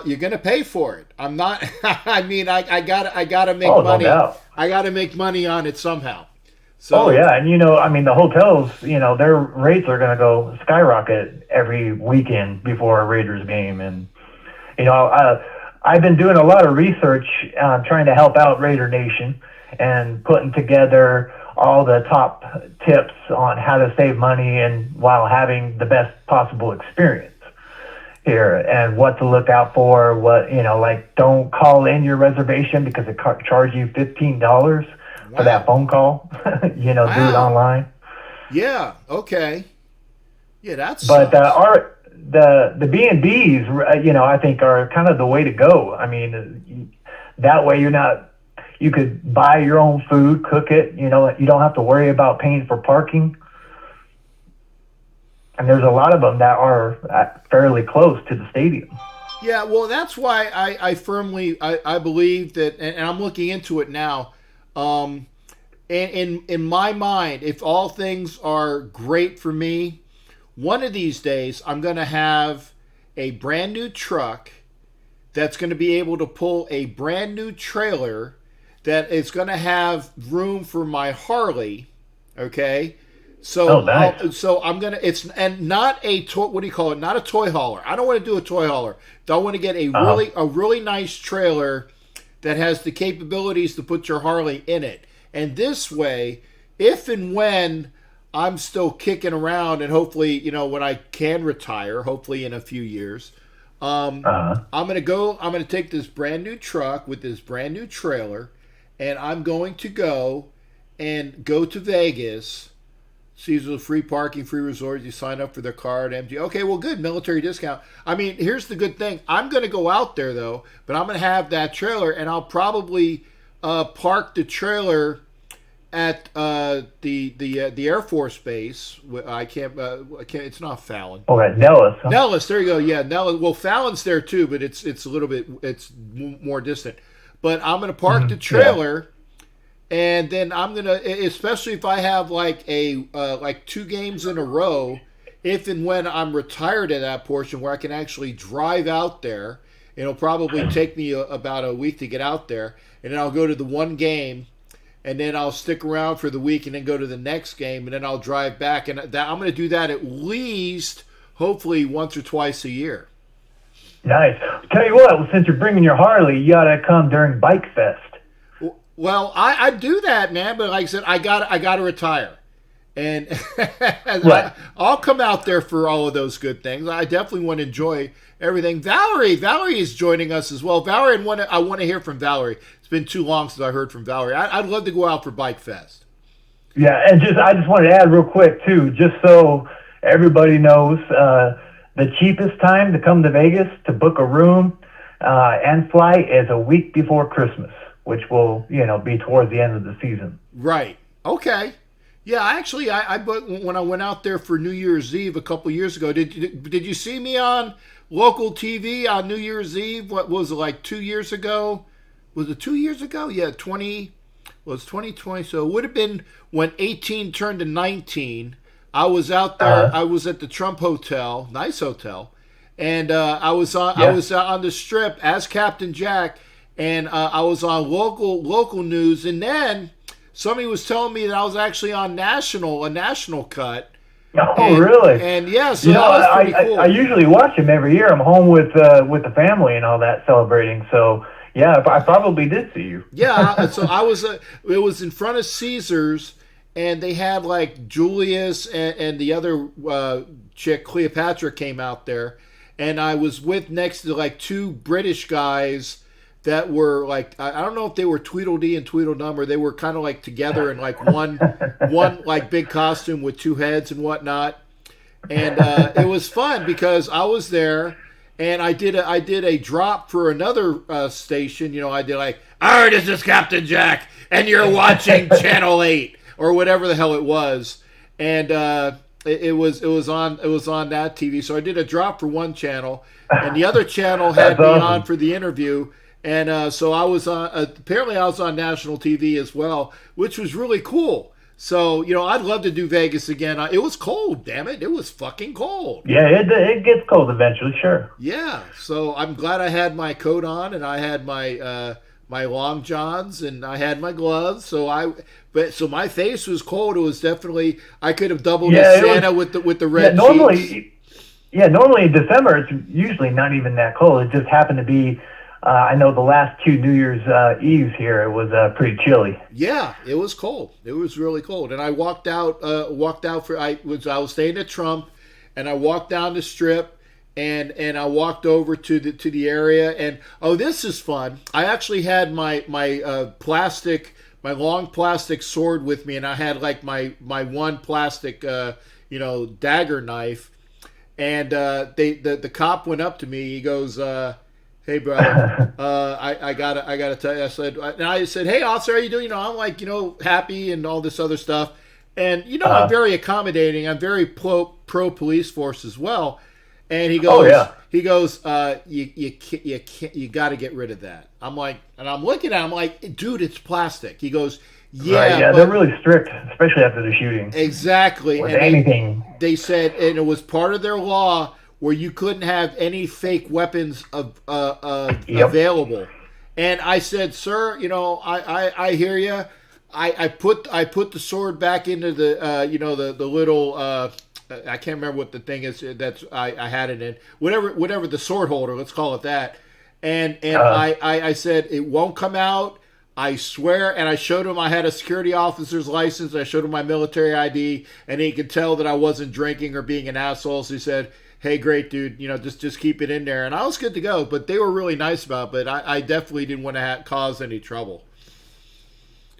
you're gonna pay for it. I'm not. I mean, I gotta make money. No. I gotta make money on it somehow. So, and I mean, the hotels, their rates are gonna go skyrocket every weekend before a Raiders game, and I've been doing a lot of research trying to help out Raider Nation and putting together all the top tips on how to save money and while having the best possible experience here, and what to look out for. Like, don't call in your reservation because it charge you $15 for that phone call. Do it online. Yeah. Okay. Yeah, that's. But the B&Bs, I think are kind of the way to go. I mean, that way you could buy your own food, cook it. You don't have to worry about paying for parking. And there's a lot of them that are fairly close to the stadium. Yeah, well, that's why I firmly believe that, and I'm looking into it now. And in my mind, if all things are great for me, one of these days I'm going to have a brand new truck that's going to be able to pull a brand new trailer that is going to have room for my Harley. Okay. So, nice. So I'm gonna. And not a toy. What do you call it? Not a toy hauler. I don't want to do a toy hauler. I want to get a really nice trailer that has the capabilities to put your Harley in it. And this way, if and when I'm still kicking around, and hopefully, when I can retire, hopefully in a few years, I'm gonna take this brand new truck with this brand new trailer, and I'm going to go to Vegas. Caesar's free parking, free resorts. You sign up for their card, empty. Okay, well, good. Military discount. I mean, here's the good thing. I'm going to go out there, though, but I'm going to have that trailer, and I'll probably park the trailer at the Air Force Base. I can't. It's not Fallon. Oh, at Nellis. Huh? Nellis. There you go. Yeah, Nellis. Well, Fallon's there too, but it's a little bit. It's more distant. But I'm going to park the trailer. Yeah. And then I'm gonna, especially if I have like like 2 games in a row, if and when I'm retired at that portion where I can actually drive out there. It'll probably take me about a week to get out there, and then I'll go to the one game, and then I'll stick around for the week, and then go to the next game, and then I'll drive back. And I'm going to do that at least, hopefully, once or twice a year. Nice. Tell you what, since you're bringing your Harley, you gotta come during Bike Fest. Well, I do that, man, but like I said, I got to retire, and right. I'll come out there for all of those good things. I definitely want to enjoy everything. Valerie is joining us as well. Valerie, I want to hear from Valerie. It's been too long since I heard from Valerie. I'd love to go out for Bike Fest. Yeah, and I just wanted to add real quick too, just so everybody knows, the cheapest time to come to Vegas to book a room and flight is a week before Christmas, which will, be towards the end of the season. Right. Okay. Yeah, actually, but when I went out there for New Year's Eve a couple years ago, did you see me on local TV on New Year's Eve? What was it, like 2 years ago? Was it 2 years ago? Yeah, 2020. So it would have been when 18 turned to 19. I was out there. Uh, I was at the Trump Hotel, nice hotel, and I yeah. was on the Strip as Captain Jack, and I was on local news, and then somebody was telling me that I was actually on a national cut, Oh, really? and yeah, so You know, that was pretty cool. I usually watch him every year. I'm home with the family and all that celebrating. So yeah, I probably did see you. Yeah, so I was. It was in front of Caesars, and they had like Julius and the other chick Cleopatra came out there, and I was with next to like two British guys that were like I don't know if they were Tweedledee and Tweedledum or they were kind of like together in like one like big costume with two heads and whatnot, and it was fun because I was there and I did a drop for another station. You know, I did like, all right, this is Captain Jack, and you're watching Channel 8 or whatever the hell it was, and it was on that TV. So I did a drop for one channel, and the other channel had That's me awesome. on for the interview. And so I was on. Apparently, I was on national TV as well, which was really cool. So you know, I'd love to do Vegas again. It was cold, damn it! It was fucking cold. Yeah, it gets cold eventually, sure. Yeah, so I'm glad I had my coat on and I had my long johns and I had my gloves. So my face was cold. It was definitely I could have doubled Yeah, as it was- Santa with the Yeah, red cheeks. normally in December it's usually not even that cold. It just happened to be. I know the last two New Year's Eves here, it was pretty chilly. Yeah, it was cold. It was really cold, and I walked out. I was staying at Trump, and I walked down the Strip, and I walked over to the area, and oh, this is fun. I actually had my long plastic sword with me, and I had like my one plastic dagger knife, and the cop went up to me. He goes. Hey brother, I gotta tell you. I said, hey officer, how you doing? You know, I'm like, happy and all this other stuff, and I'm very accommodating. I'm very pro police force as well. And he goes, Oh, yeah. you got to get rid of that. I'm like, and I'm looking at him like, dude, it's plastic. He goes, yeah, Right, yeah, they're really strict, especially after the shooting. exactly. With And anything. they said, and it was part of their law where you couldn't have any fake weapons Yep. available. And I said, sir, I hear you. I put the sword back into the the little I can't remember what the thing is that's I had it in whatever the sword holder, let's call it that. And I said it won't come out. I swear, and I showed him I had a security officer's license. I showed him my military ID, and he could tell that I wasn't drinking or being an asshole. So he said, hey, great, dude, just keep it in there. And I was good to go, but they were really nice about it. But I definitely didn't want to cause any trouble.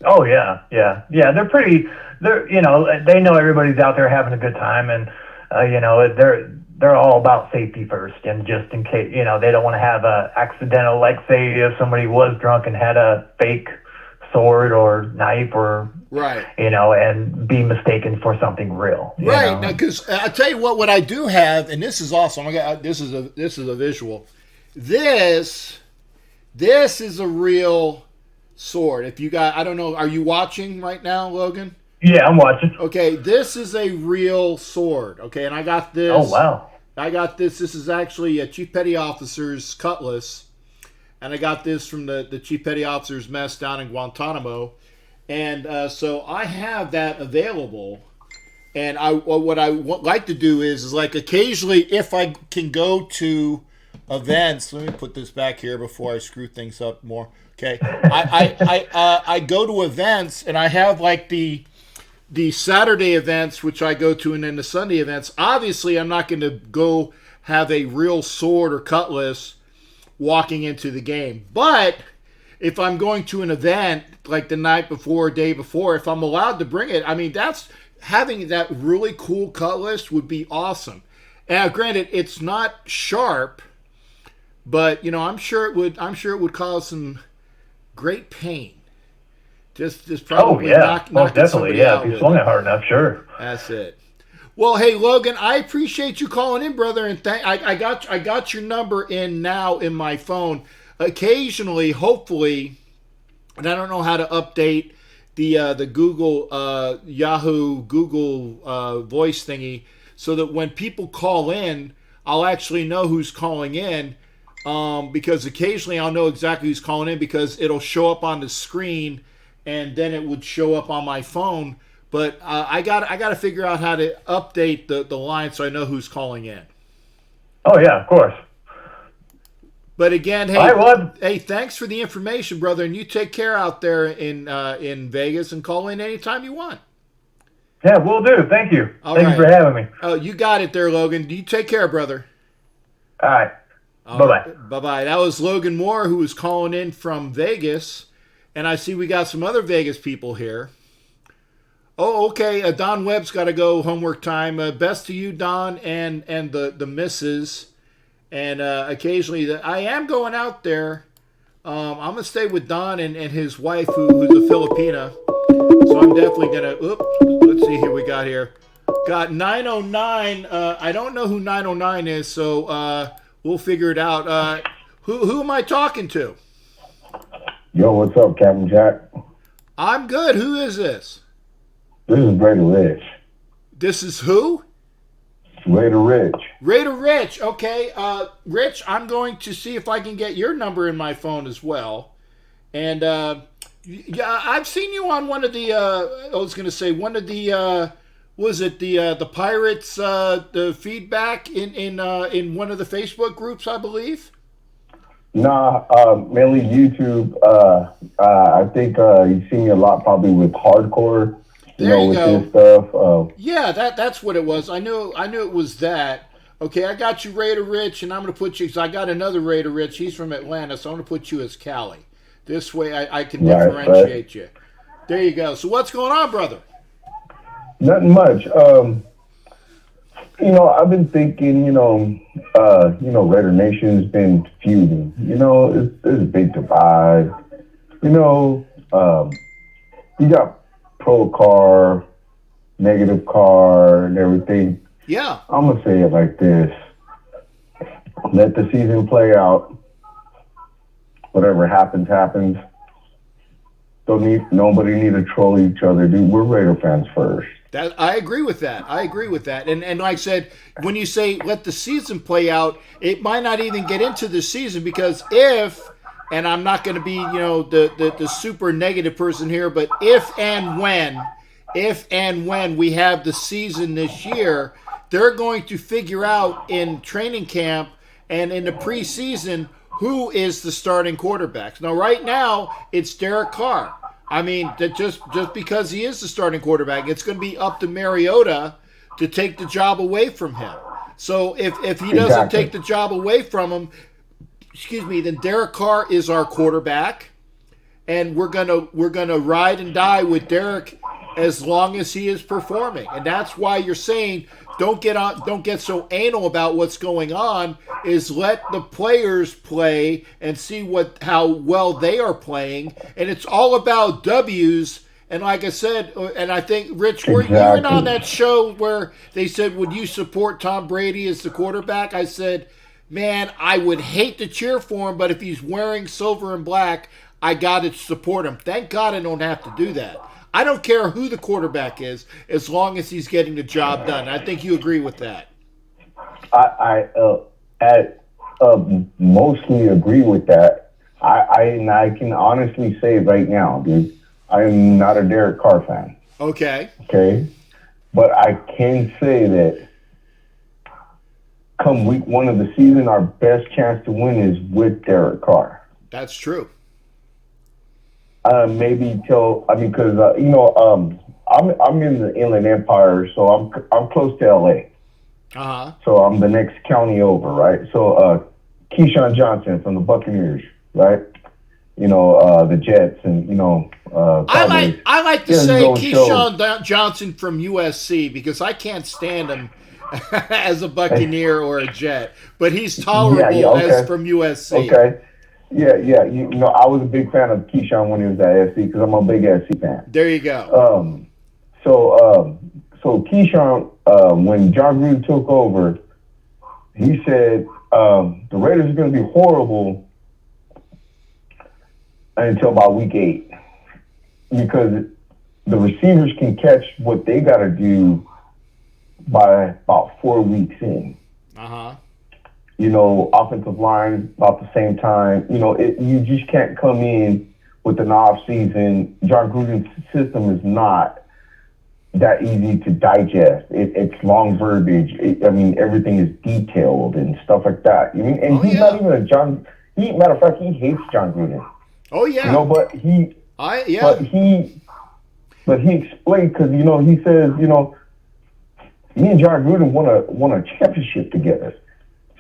Oh yeah. They're pretty. They know everybody's out there having a good time, and they're all about safety first, and just in case they don't want to have a accidental, like say if somebody was drunk and had a fake sword or knife or Right. And be mistaken for something real. Right, because I tell you what I do have, and this is awesome. This is a visual. This is a real sword. If you got, I don't know, are you watching right now, Logan? Yeah, I'm watching. Okay, this is a real sword. Okay, and I got this. Oh wow. I got this. This is actually a Chief Petty Officer's cutlass, and I got this from the Chief Petty Officer's mess down in Guantanamo. And so I have that available, and what I like to do is like occasionally if I can go to events. Let me put this back here before I screw things up more. Okay, I go to events and I have like the Saturday events which I go to, and then the Sunday events. Obviously, I'm not going to go have a real sword or cutlass walking into the game, but if I'm going to an event like the night before or day before, if I'm allowed to bring it, I mean, that's having that really cool cutlass would be awesome. And granted, it's not sharp, but I'm sure it would cause some great pain. Just Oh probably yeah, most knocking definitely. somebody Yeah, out if you with swung it. it hard enough, sure. That's it. Well, hey Logan, I appreciate you calling in, brother, and I got your number in now in my phone. Occasionally, hopefully, and I don't know how to update the Google Yahoo Google voice thingy, so that when people call in, I'll actually know who's calling in. Because occasionally I'll know exactly who's calling in because it'll show up on the screen, and then it would show up on my phone. But I got to figure out how to update the line so I know who's calling in. Oh yeah, of course. But again, All right, well, hey, thanks for the information, brother, and you take care out there in Vegas, and call in anytime you want. yeah, we'll do. Thank you. All Thank right. you for having me. Oh, you got it there, Logan. You take care, brother. All right. Bye-bye. Bye-bye. That was Logan Moore, who was calling in from Vegas, and I see we got some other Vegas people here. Oh, okay. Don Webb's got to go. Homework time. Best to you, Don, and the missus. And occasionally, I am going out there. I'm going to stay with Don and his wife, who's a Filipina. So I'm definitely going to... Let's see here we got here. Got 909. I don't know who 909 is, so we'll figure it out. Who am I talking to? Yo, what's up, Captain Jack? I'm good. Who is this? This is Raider Rich. This is who? Raider Rich. Raider Rich. Okay. Rich, I'm going to see if I can get your number in my phone as well. And yeah, I've seen you on one of the. I was going to say one of the. Was it the Pirates the feedback in one of the Facebook groups, I believe? Nah, mainly YouTube. I think you see me a lot probably with hardcore. There you with go. this stuff. Yeah, that's what it was. I knew it was that. Okay, I got you Raider Rich, and I'm going to put you, because I got another Raider Rich. He's from Atlanta, so I'm going to put you as Cali. This way I can differentiate you. There you go. So what's going on, brother? Nothing much. I've been thinking, Raider Nation's been feuding. There's a big divide. You got pro car, negative car, and everything. Yeah. I'm going to say it like this. Let the season play out. Whatever happens, happens. Nobody need to troll each other, dude. We're Raider fans first. I agree with that. And like I said, when you say let the season play out, it might not even get into the season, because and I'm not going to be, the super negative person here, but if and when we have the season this year, they're going to figure out in training camp and in the preseason who is the starting quarterback. Now, right now, it's Derek Carr. I mean, that just because he is the starting quarterback, it's going to be up to Mariota to take the job away from him. So if he doesn't take the job away from him, then Derek Carr is our quarterback, and we're gonna ride and die with Derek as long as he is performing. And that's why you're saying don't get so anal about what's going on. Is let the players play and see how well they are playing, and it's all about W's. And like I said, and I think Rich, were you in on that show where they said, "Would you support Tom Brady as the quarterback?" I said, man, I would hate to cheer for him, but if he's wearing silver and black, I got to support him. Thank God I don't have to do that. I don't care who the quarterback is, as long as he's getting the job done. I think you agree with that. I mostly agree with that. I can honestly say right now, dude, I am not a Derek Carr fan. Okay. Okay. But I can say that come week 1 of the season, our best chance to win is with Derek Carr. That's true. Maybe because I'm in the Inland Empire, so I'm close to LA. So I'm the next county over, right? So Keyshawn Johnson from the Buccaneers, right? The Jets, and I like to say Keyshawn Johnson from USC, because I can't stand him as a Buccaneer or a Jet, but he's tolerable as from USC. Okay. Yeah. You know, I was a big fan of Keyshawn when he was at SC because I'm a big SC fan. There you go. So Keyshawn, when John Gruden took over, he said the Raiders are going to be horrible until about week 8 because the receivers can catch what they got to do by about 4 weeks in. You know, offensive line about the same time. You know, you just can't come in with an off season. John Gruden's system is not that easy to digest. It's long verbiage. I mean, everything is detailed and stuff like that. You mean, and he's not even a John. Matter of fact, he hates John Gruden. Oh yeah. You know, but he explained because you know he says you know me and John Gruden won a championship together,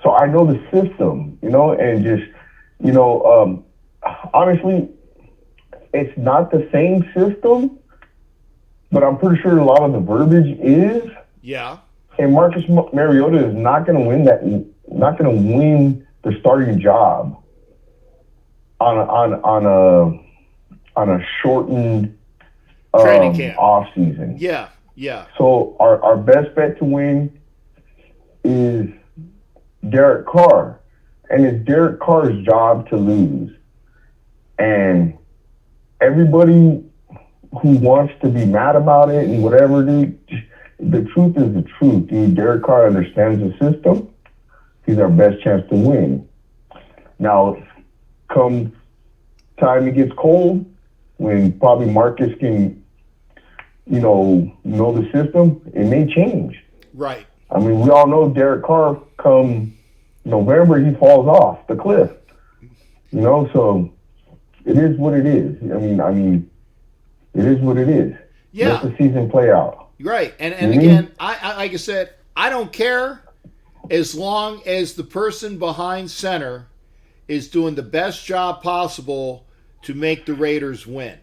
so I know the system. You know, and just you know, honestly, it's not the same system. But I'm pretty sure a lot of the verbiage is. Yeah. And Marcus Mariota is not going to win the starting job on a shortened training camp off season. Yeah. So our best bet to win is Derek Carr, and it's Derek Carr's job to lose. And everybody who wants to be mad about it and whatever, dude, the truth is the truth, dude. Derek Carr understands the system. He's our best chance to win. Now, come time it gets cold, when probably Marcus can, you know the system, it may change. Right. I mean, we all know Derek Carr, come November, he falls off the cliff. You know, so it is what it is. I mean, it is what it is. Yeah. Let the season play out. Right. And again, I like I said, I don't care as long as the person behind center is doing the best job possible to make the Raiders win.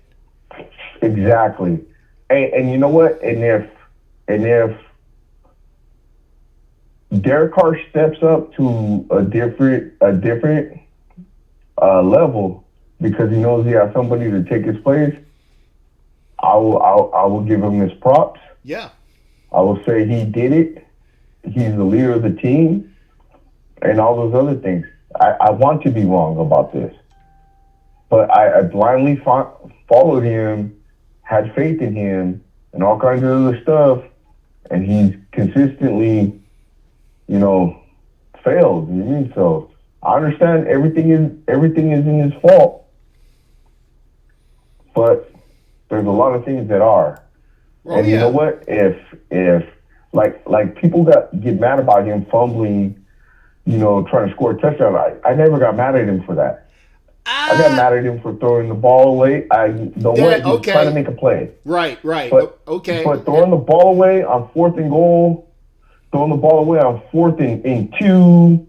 Exactly. And you know what? And if Derek Carr steps up to a different level because he knows he has somebody to take his place, I will give him his props. Yeah. I will say he did it. He's the leader of the team and all those other things. I want to be wrong about this, but I blindly followed him, had faith in him, and all kinds of other stuff, and he's consistently, failed. You mean? So I understand everything isn't his fault, but there's a lot of things that are. And you know what? If like people get mad about him fumbling, trying to score a touchdown, I never got mad at him for that. I got mad at him for throwing the ball away. He was trying to make a play. Right. But, okay. But throwing the ball away on 4th and goal, throwing the ball away on 4th and 2,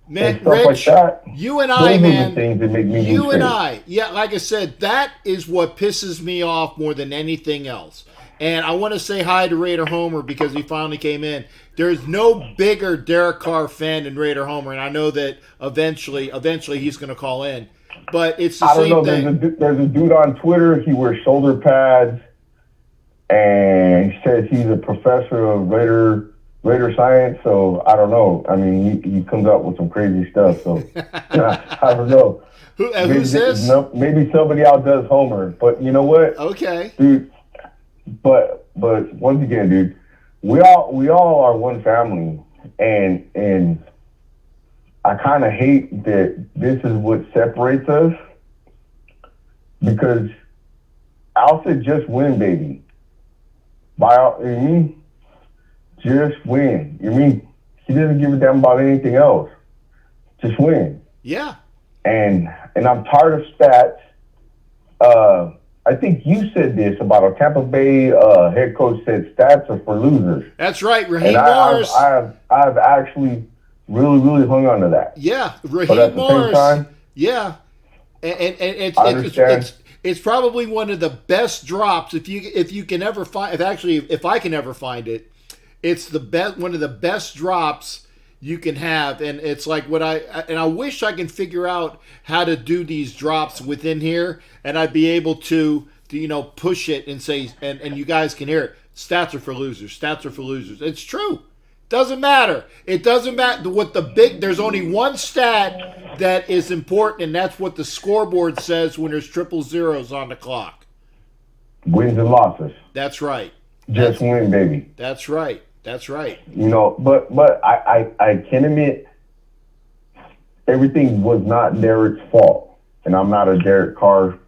man, and stuff Rich, like that. You and I, those man. Are the things that make me you and I, like I said, that is what pisses me off more than anything else. And I want to say hi to Raider Homer because he finally came in. There's no bigger Derek Carr fan than Raider Homer, and I know that eventually he's going to call in. But it's the same thing. There's a dude on Twitter. He wears shoulder pads, and he says he's a professor of Raider science. So I don't know. I mean, he comes up with some crazy stuff. So I don't know. Who's this? Maybe somebody outdoes Homer. But you know what? Okay, dude. But once again, dude, we all are one family, and I kind of hate that this is what separates us, because Al said, just win, baby. Just win. He doesn't give a damn about anything else. Just win. Yeah. And I'm tired of stats. I think you said this about a Tampa Bay head coach said stats are for losers. That's right, Raheem Morris. I've actually really, really hung on to that. Yeah, Raheem but at the Morris. Same time, yeah, and it's probably one of the best drops if I can ever find it. It's the best, one of the best drops you can have. And it's like I wish I can figure out how to do these drops within here, and I'd be able to push it and say, and you guys can hear it. Stats are for losers. Stats are for losers. It's true. Doesn't matter. It doesn't matter what there's only one stat that is important, and that's what the scoreboard says when there's triple zeros on the clock. Wins and losses. That's right. Just win, baby. That's right. That's right. But I can admit everything was not Derek's fault, and I'm not a Derek Carr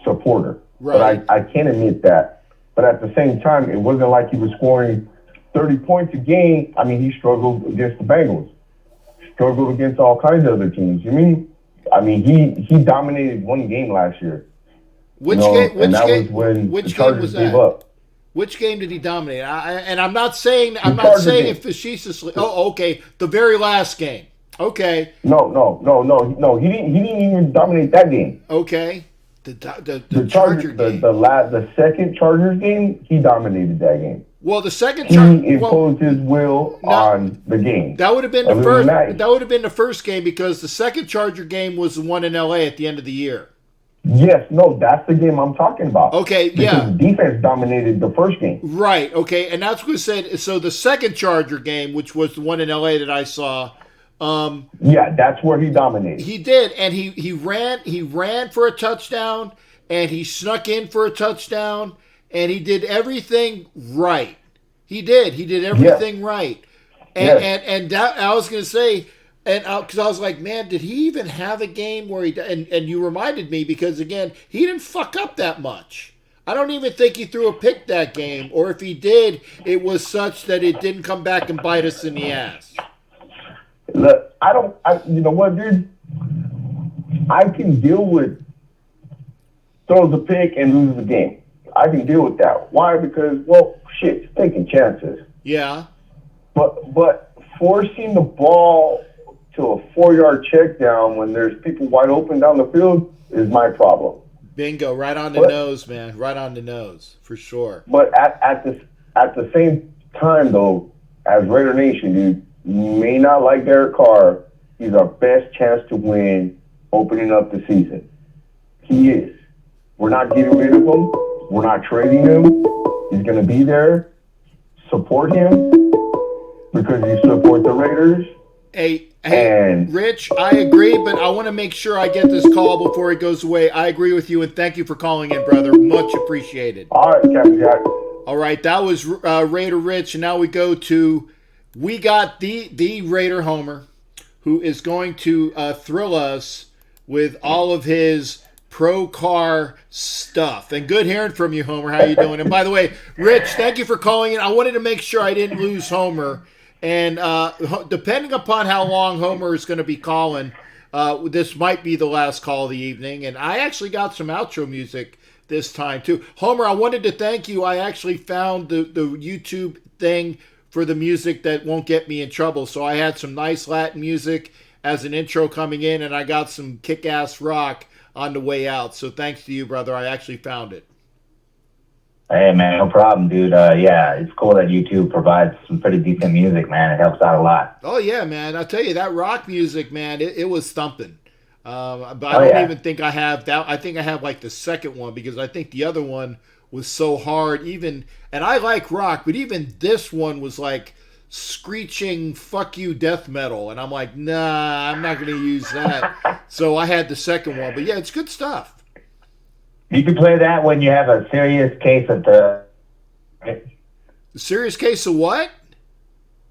supporter. Right. But I can admit that. But at the same time, it wasn't like he was scoring 30 points a game. I mean, he struggled against the Bengals, struggled against all kinds of other teams. I mean, he dominated one game last year. Which game? Was when the Chargers gave up. Which game did he dominate? I'm not saying it facetiously. Oh, okay, the very last game. Okay. No. He didn't even dominate that game. Okay. The Charger game. The second Chargers game, he dominated that game. Well, the second he imposed his will on the game. That would have been the first. That would have been the first game because the second Charger game was the one in LA at the end of the year. Yes, no, that's the game I'm talking about. Okay, because the defense dominated the first game. Right. Okay, and that's what I said. So the second Charger game, which was the one in LA that I saw. Yeah, that's where he dominated. He did, and he ran for a touchdown, and he snuck in for a touchdown, and he did everything right. He did everything right, and that I was going to say, and because I was like, man, did he even have a game where he? And you reminded me because again, he didn't fuck up that much. I don't even think he threw a pick that game, or if he did, it was such that it didn't come back and bite us in the ass. Look, you know what, dude? I can deal with throws a pick and loses the game. I can deal with that. Why? Because, well, shit, it's taking chances. Yeah. But forcing the ball to a 4-yard check down when there's people wide open down the field is my problem. Bingo, right on the nose, man. Right on the nose, for sure. But at the same time, though, as Raider Nation, dude, may not like Derek Carr. He's our best chance to win opening up the season. He is. We're not getting rid of him. We're not trading him. He's going to be there. Support him because you support the Raiders. Hey, Rich, I agree, but I want to make sure I get this call before it goes away. I agree with you, and thank you for calling in, brother. Much appreciated. All right, Captain Jack. All right, that was Raider Rich, and now we go to... We got the Raider Homer, who is going to thrill us with all of his pro car stuff. And good hearing from you, Homer. How you doing? And by the way, Rich, thank you for calling in. I wanted to make sure I didn't lose Homer. And depending upon how long Homer is going to be calling, this might be the last call of the evening. And I actually got some outro music this time, too. Homer, I wanted to thank you. I actually found the YouTube thing for the music that won't get me in trouble. So I had some nice Latin music as an intro coming in, and I got some kick-ass rock on the way out. So thanks to you, brother. I actually found it. Hey, man, no problem, dude. Yeah, it's cool that YouTube provides some pretty decent music, man. It helps out a lot. Oh, yeah, man. I'll tell you, that rock music, man, it was thumping. But I don't even think I have that. I think I have like the second one because I think the other one was so hard, and I like rock, but even this one was like screeching fuck you death metal, and I'm like, nah, I'm not going to use that. So I had the second one, but yeah, it's good stuff. You can play that when you have a serious case of serious case of what?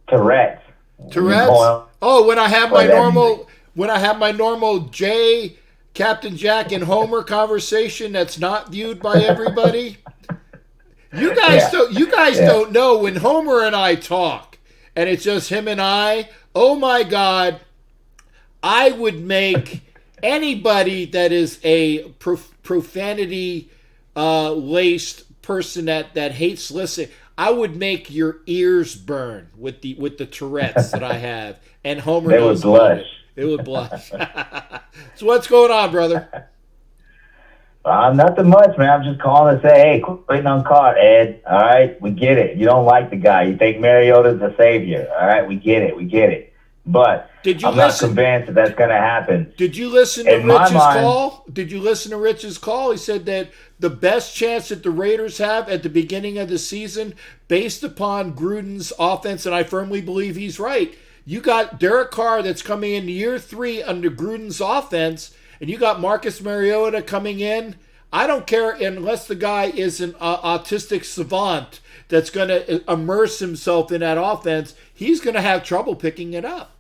Tourette's. Oh, when I have my normal Jay, Captain Jack, and Homer conversation that's not viewed by everybody. You guys don't know when Homer and I talk, and it's just him and I. Oh my God, I would make anybody that is a profanity laced person that hates listening. I would make your ears burn with the Tourette's that I have, and Homer knows about it. It would blush. So what's going on, brother? Nothing much, man. I'm just calling to say, hey, quit waiting on Carr, Ed. All right, we get it. You don't like the guy. You think Mariota's the savior. All right, we get it. But I'm not convinced that that's going to happen. Did you listen to Rich's call? Did you listen to Rich's call? He said that the best chance that the Raiders have at the beginning of the season, based upon Gruden's offense, and I firmly believe he's right, you got Derek Carr that's coming in year 3 under Gruden's offense, and you got Marcus Mariota coming in. I don't care unless the guy is an autistic savant that's going to immerse himself in that offense. He's going to have trouble picking it up.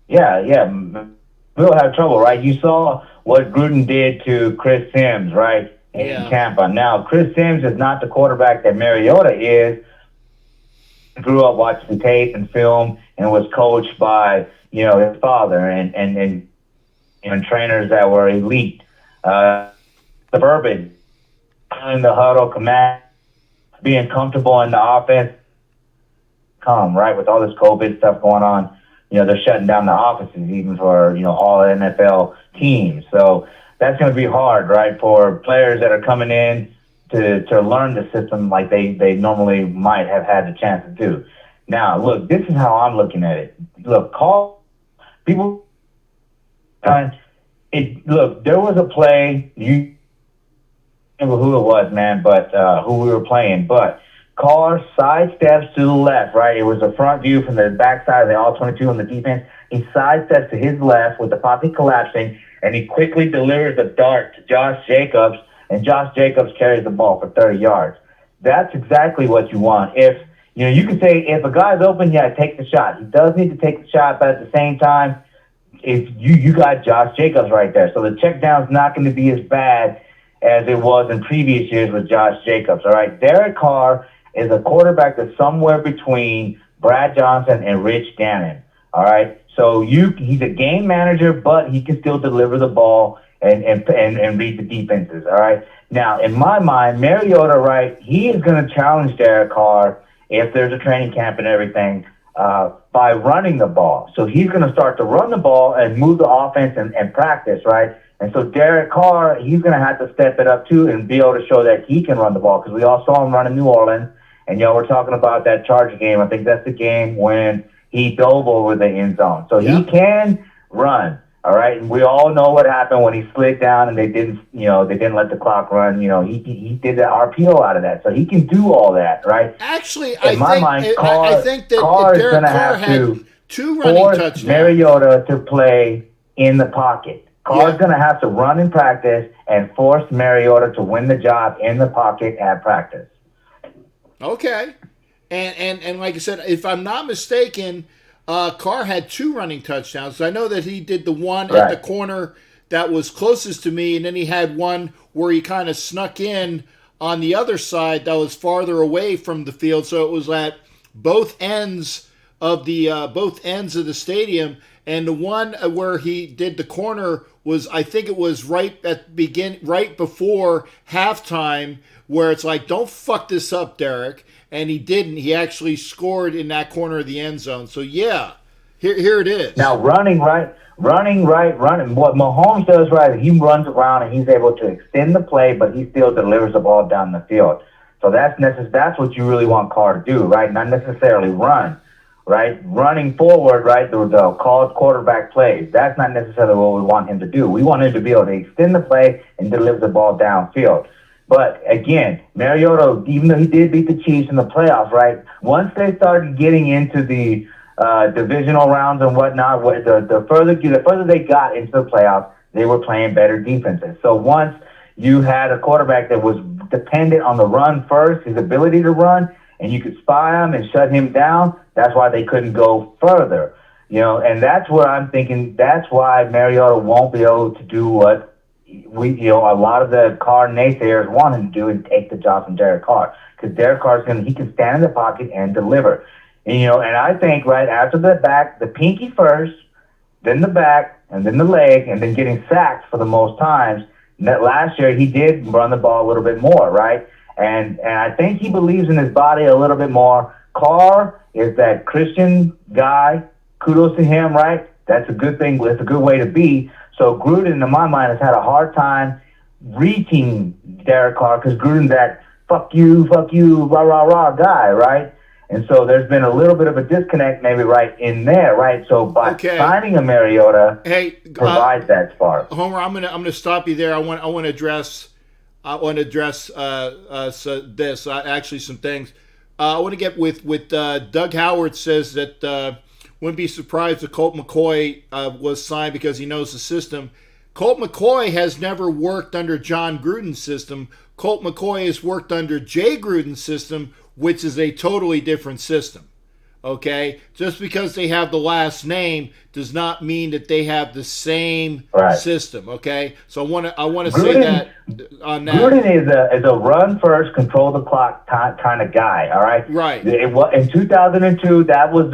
Yeah. We'll have trouble, right? You saw what Gruden did to Chris Sims, right, in Tampa. Now, Chris Sims is not the quarterback that Mariota is. Grew up watching tape and film and was coached by, his father and trainers that were elite. Suburban, in the huddle, command, being comfortable in the offense. Right, with all this COVID stuff going on, they're shutting down the offices even for, all NFL teams. So that's going to be hard, right, for players that are coming in to learn the system like they normally might have had the chance to do. Now, look, this is how I'm looking at it. Look, people. Look, there was a play. You remember who it was, man, but who we were playing. But Carr sidesteps to the left, right? It was a front view from the backside of the all-22 on the defense. He sidesteps to his left with the pocket collapsing, and he quickly delivers a dart to Josh Jacobs, and Josh Jacobs carries the ball for 30 yards. That's exactly what you want. If you can say if a guy's open, take the shot. He does need to take the shot, but at the same time, if you got Josh Jacobs right there, so the check down's not going to be as bad as it was in previous years with Josh Jacobs. All right, Derek Carr is a quarterback that's somewhere between Brad Johnson and Rich Gannon. All right, so he's a game manager, but he can still deliver the ball and read the defenses. All right. Now, in my mind, Mariota, right, he is going to challenge Derek Carr if there's a training camp and everything by running the ball. So he's going to start to run the ball and move the offense and practice, right? And so Derek Carr, he's going to have to step it up too and be able to show that he can run the ball because we all saw him run in New Orleans. And we're talking about that Charger game. I think that's the game when he dove over the end zone. So he can run. All right, and we all know what happened when he slid down and they didn't let the clock run. He did the RPO out of that, so he can do all that, right? Actually, I think that Carr is going to have to 2 running force touchdowns. Mariota to play in the pocket. Carr's going to have to run in practice and force Mariota to win the job in the pocket at practice. Okay, and like I said, if I'm not mistaken. Carr had 2 running touchdowns. I know that he did the one at the corner that was closest to me, and then he had one where he kind of snuck in on the other side that was farther away from the field. So it was at both ends of the stadium. And the one where he did the corner was, I think it was right before halftime, where it's like, don't fuck this up, Derek. And he didn't. He actually scored in that corner of the end zone. So, here it is. Now, running. What Mahomes does right, he runs around and he's able to extend the play, but he still delivers the ball down the field. So that's what you really want Carr to do, right? Not necessarily run, right? Running forward, right, the called quarterback plays. That's not necessarily what we want him to do. We want him to be able to extend the play and deliver the ball downfield. But again, Mariota, even though he did beat the Chiefs in the playoffs, right? Once they started getting into the divisional rounds and whatnot, the further they got into the playoffs, they were playing better defenses. So once you had a quarterback that was dependent on the run first, his ability to run, and you could spy him and shut him down, that's why they couldn't go further. And that's where I'm thinking. That's why Mariota won't be able to do what a lot of the Carr naysayers want him to do and take the job from Derek Carr, because Derek Carr he can stand in the pocket and deliver. And I think right after the pinky first, then the back, and then the leg, and then getting sacked for the most times. And that last year he did run the ball a little bit more, right? And I think he believes in his body a little bit more. Carr is that Christian guy. Kudos to him, right? That's a good thing. It's a good way to be. So Gruden, in my mind, has had a hard time reaching Derek Carr because Gruden's that fuck you, rah, rah, rah guy, right? And so there's been a little bit of a disconnect maybe right in there, right? So by signing a Mariota provides that spark. Homer, I'm gonna stop you there. I want to address this actually some things. I want to get with Doug Howard says that wouldn't be surprised if Colt McCoy was signed because he knows the system. Colt McCoy has never worked under John Gruden's system. Colt McCoy has worked under Jay Gruden's system, which is a totally different system. Okay? Just because they have the last name does not mean that they have the same system. Okay? So I want to say that on that. Gruden is a run first, control the clock kind of guy. All right. Right. In 2002, that was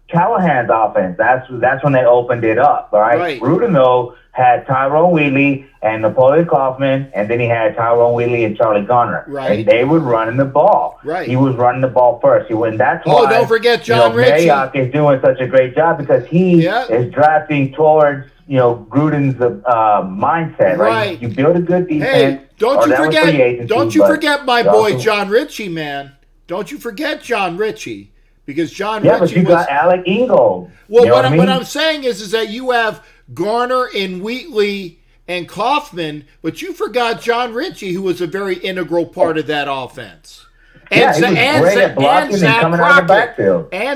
Callahan's offense. That's when they opened it up. All right. Gruden though had Tyrone Wheatley and Napoleon Kaufman, and then he had Tyrone Wheatley and Charlie Garner. Right. And they were running the ball. Right. He was running the ball first. That's why. Don't forget John Ritchie. Mayock is doing such a great job because he is drafting towards Gruden's mindset. Right. You build a good defense. Hey, don't you forget my boy John Ritchie, man. Don't you forget John Ritchie. Because John Ritchie but you got Alec Ingold. Well, what I'm saying is that you have Garner and Wheatley and Kaufman, but you forgot John Ritchie, who was a very integral part of that offense. And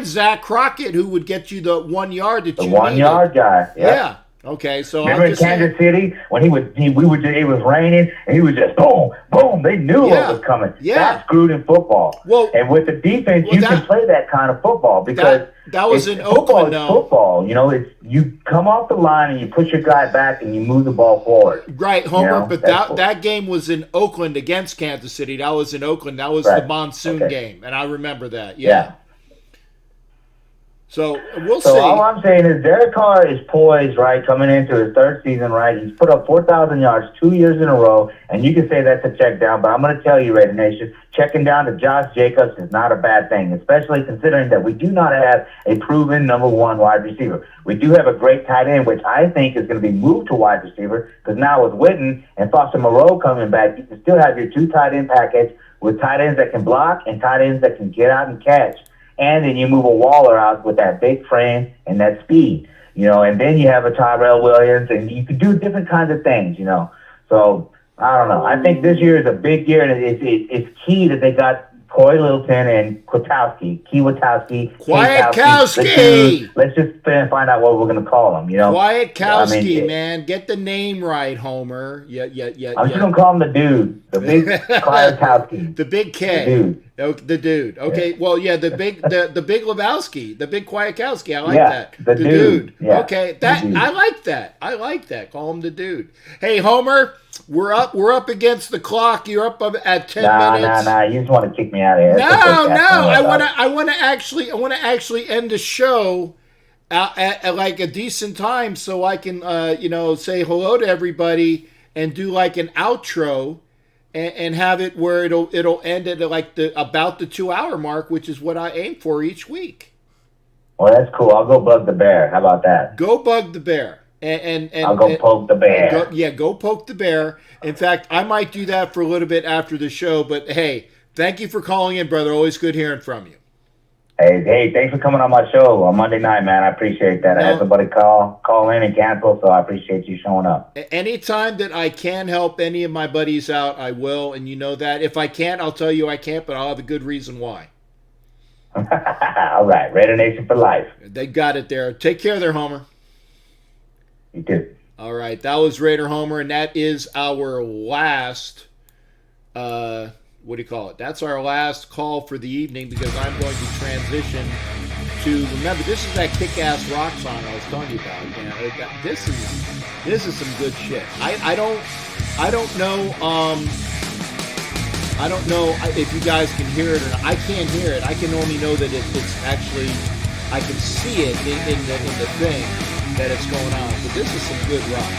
Zach Crockett, who would get you the 1 yard that you needed. 1 yard guy. Yeah. Okay, so remember in Kansas City when it was raining and he was just boom, boom. They knew what was coming. Yeah. That's Gruden football. Well, and with the defense, you can play that kind of football because that was in Oakland. Football, it's you come off the line and you push your guy back and you move the ball forward. Right, Homer. But that game was in Oakland against Kansas City. That was in Oakland. That was the monsoon game, and I remember that. Yeah. So we'll see. So all I'm saying is Derek Carr is poised, right, coming into his third season, right? He's put up 4,000 yards 2 years in a row, and you can say that's a check down, but I'm going to tell you, Raider Nation, checking down to Josh Jacobs is not a bad thing, especially considering that we do not have a proven number one wide receiver. We do have a great tight end, which I think is going to be moved to wide receiver, because now with Witten and Foster Moreau coming back, you can still have your two tight end package with tight ends that can block and tight ends that can get out and catch. And then you move a Waller out with that big frame and that speed, and then you have a Tyrell Williams, and you can do different kinds of things, So, I don't know. I think this year is a big year, and it's key that they got Corey Littleton and Kwiatkowski. Let's just find out what we're going to call them, Kwiatkowski, man. Get the name right, Homer. Yeah. I'm just going to call him the dude. The big Kwiatkowski. The big K. The dude. The dude. Okay. Yeah. Well, yeah, the big Lebowski, the big Kwiatkowski. I like that. The dude. Yeah. Okay. I like that. Call him the dude. Hey, Homer, we're up against the clock. You're up at 10 minutes. Nah. You just want to kick me out of here. No. I want to actually end the show at like a decent time so I can say hello to everybody and do like an outro. And have it where it'll end at like about the 2 hour mark, which is what I aim for each week. Well, that's cool. I'll go bug the bear. How about that? Go bug the bear, and I'll go poke the bear. Go poke the bear. In fact, I might do that for a little bit after the show. But hey, thank you for calling in, brother. Always good hearing from you. Hey, thanks for coming on my show on Monday night, man. I appreciate that. I had somebody call in and cancel, so I appreciate you showing up. Anytime that I can help any of my buddies out, I will, and you know that. If I can't, I'll tell you I can't, but I'll have a good reason why. All right. Raider Nation for life. They got it there. Take care there, Homer. You too. All right. That was Raider Homer, and that is our last that's our last call for the evening because I'm going to transition to, remember, this is that kick-ass rock song I was telling you about. This is some good shit. I don't know if you guys can hear it or not. I can't hear it. I can only know that it's actually, I can see it in the thing that it's going on. But this is some good rock.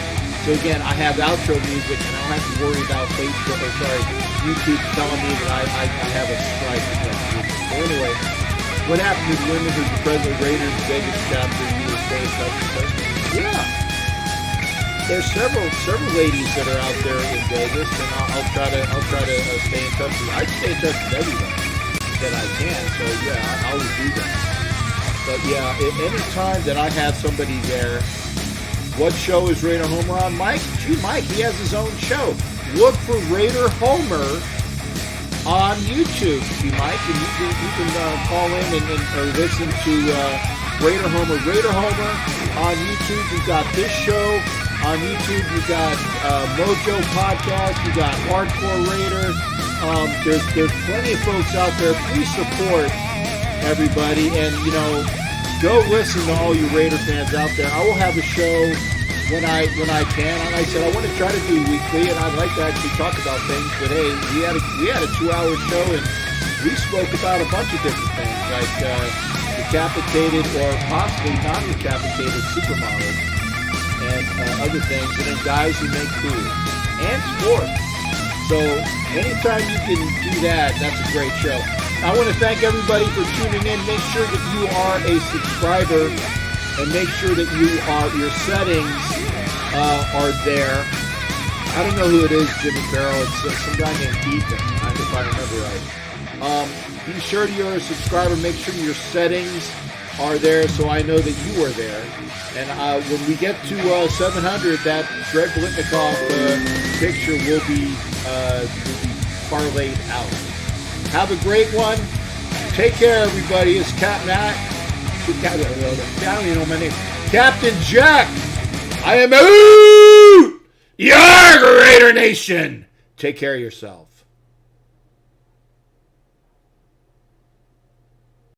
So again, I have outro music, and I don't have to worry about YouTube telling me that I have a strike against music. So anyway, what happened to the women who's the president of Raiders Vegas chapter USA? Yeah. there's several ladies that are out there in Vegas, and I'll try to stay in touch with. I stay in touch with everyone that I can. So yeah, I always do that. But yeah, any time that I have somebody there, what show is Raider Homer on? Mike, he has his own show. Look for Raider Homer on YouTube, Mike, and you can call in or listen to Raider Homer. Raider Homer on YouTube. You've got this show on YouTube. You've got Mojo Podcast. You've got Hardcore Raider. There's plenty of folks out there. Please support everybody, and go listen to all you Raider fans out there. I will have a show when I can. And like I said, I want to try to do weekly, and I'd like to actually talk about things. But hey, we had a 2-hour show, and we spoke about a bunch of different things, like decapitated or possibly non-decapitated supermodels and other things, and then guys who make food and sports. So anytime you can do that, that's a great show. I want to thank everybody for tuning in. Make sure that you are a subscriber, and make sure that your settings are there. I don't know who it is, Jimmy Farrell. It's some guy named Ethan, if I remember right. Be sure you're a subscriber. Make sure your settings are there so I know that you are there. And when we get to 700, that Greg Blitnikoff picture will be parlayed out. Have a great one. Take care, everybody. It's Captain. I don't even know my name. Captain Jack. I am out. Yarg, Raider Nation. Take care of yourself.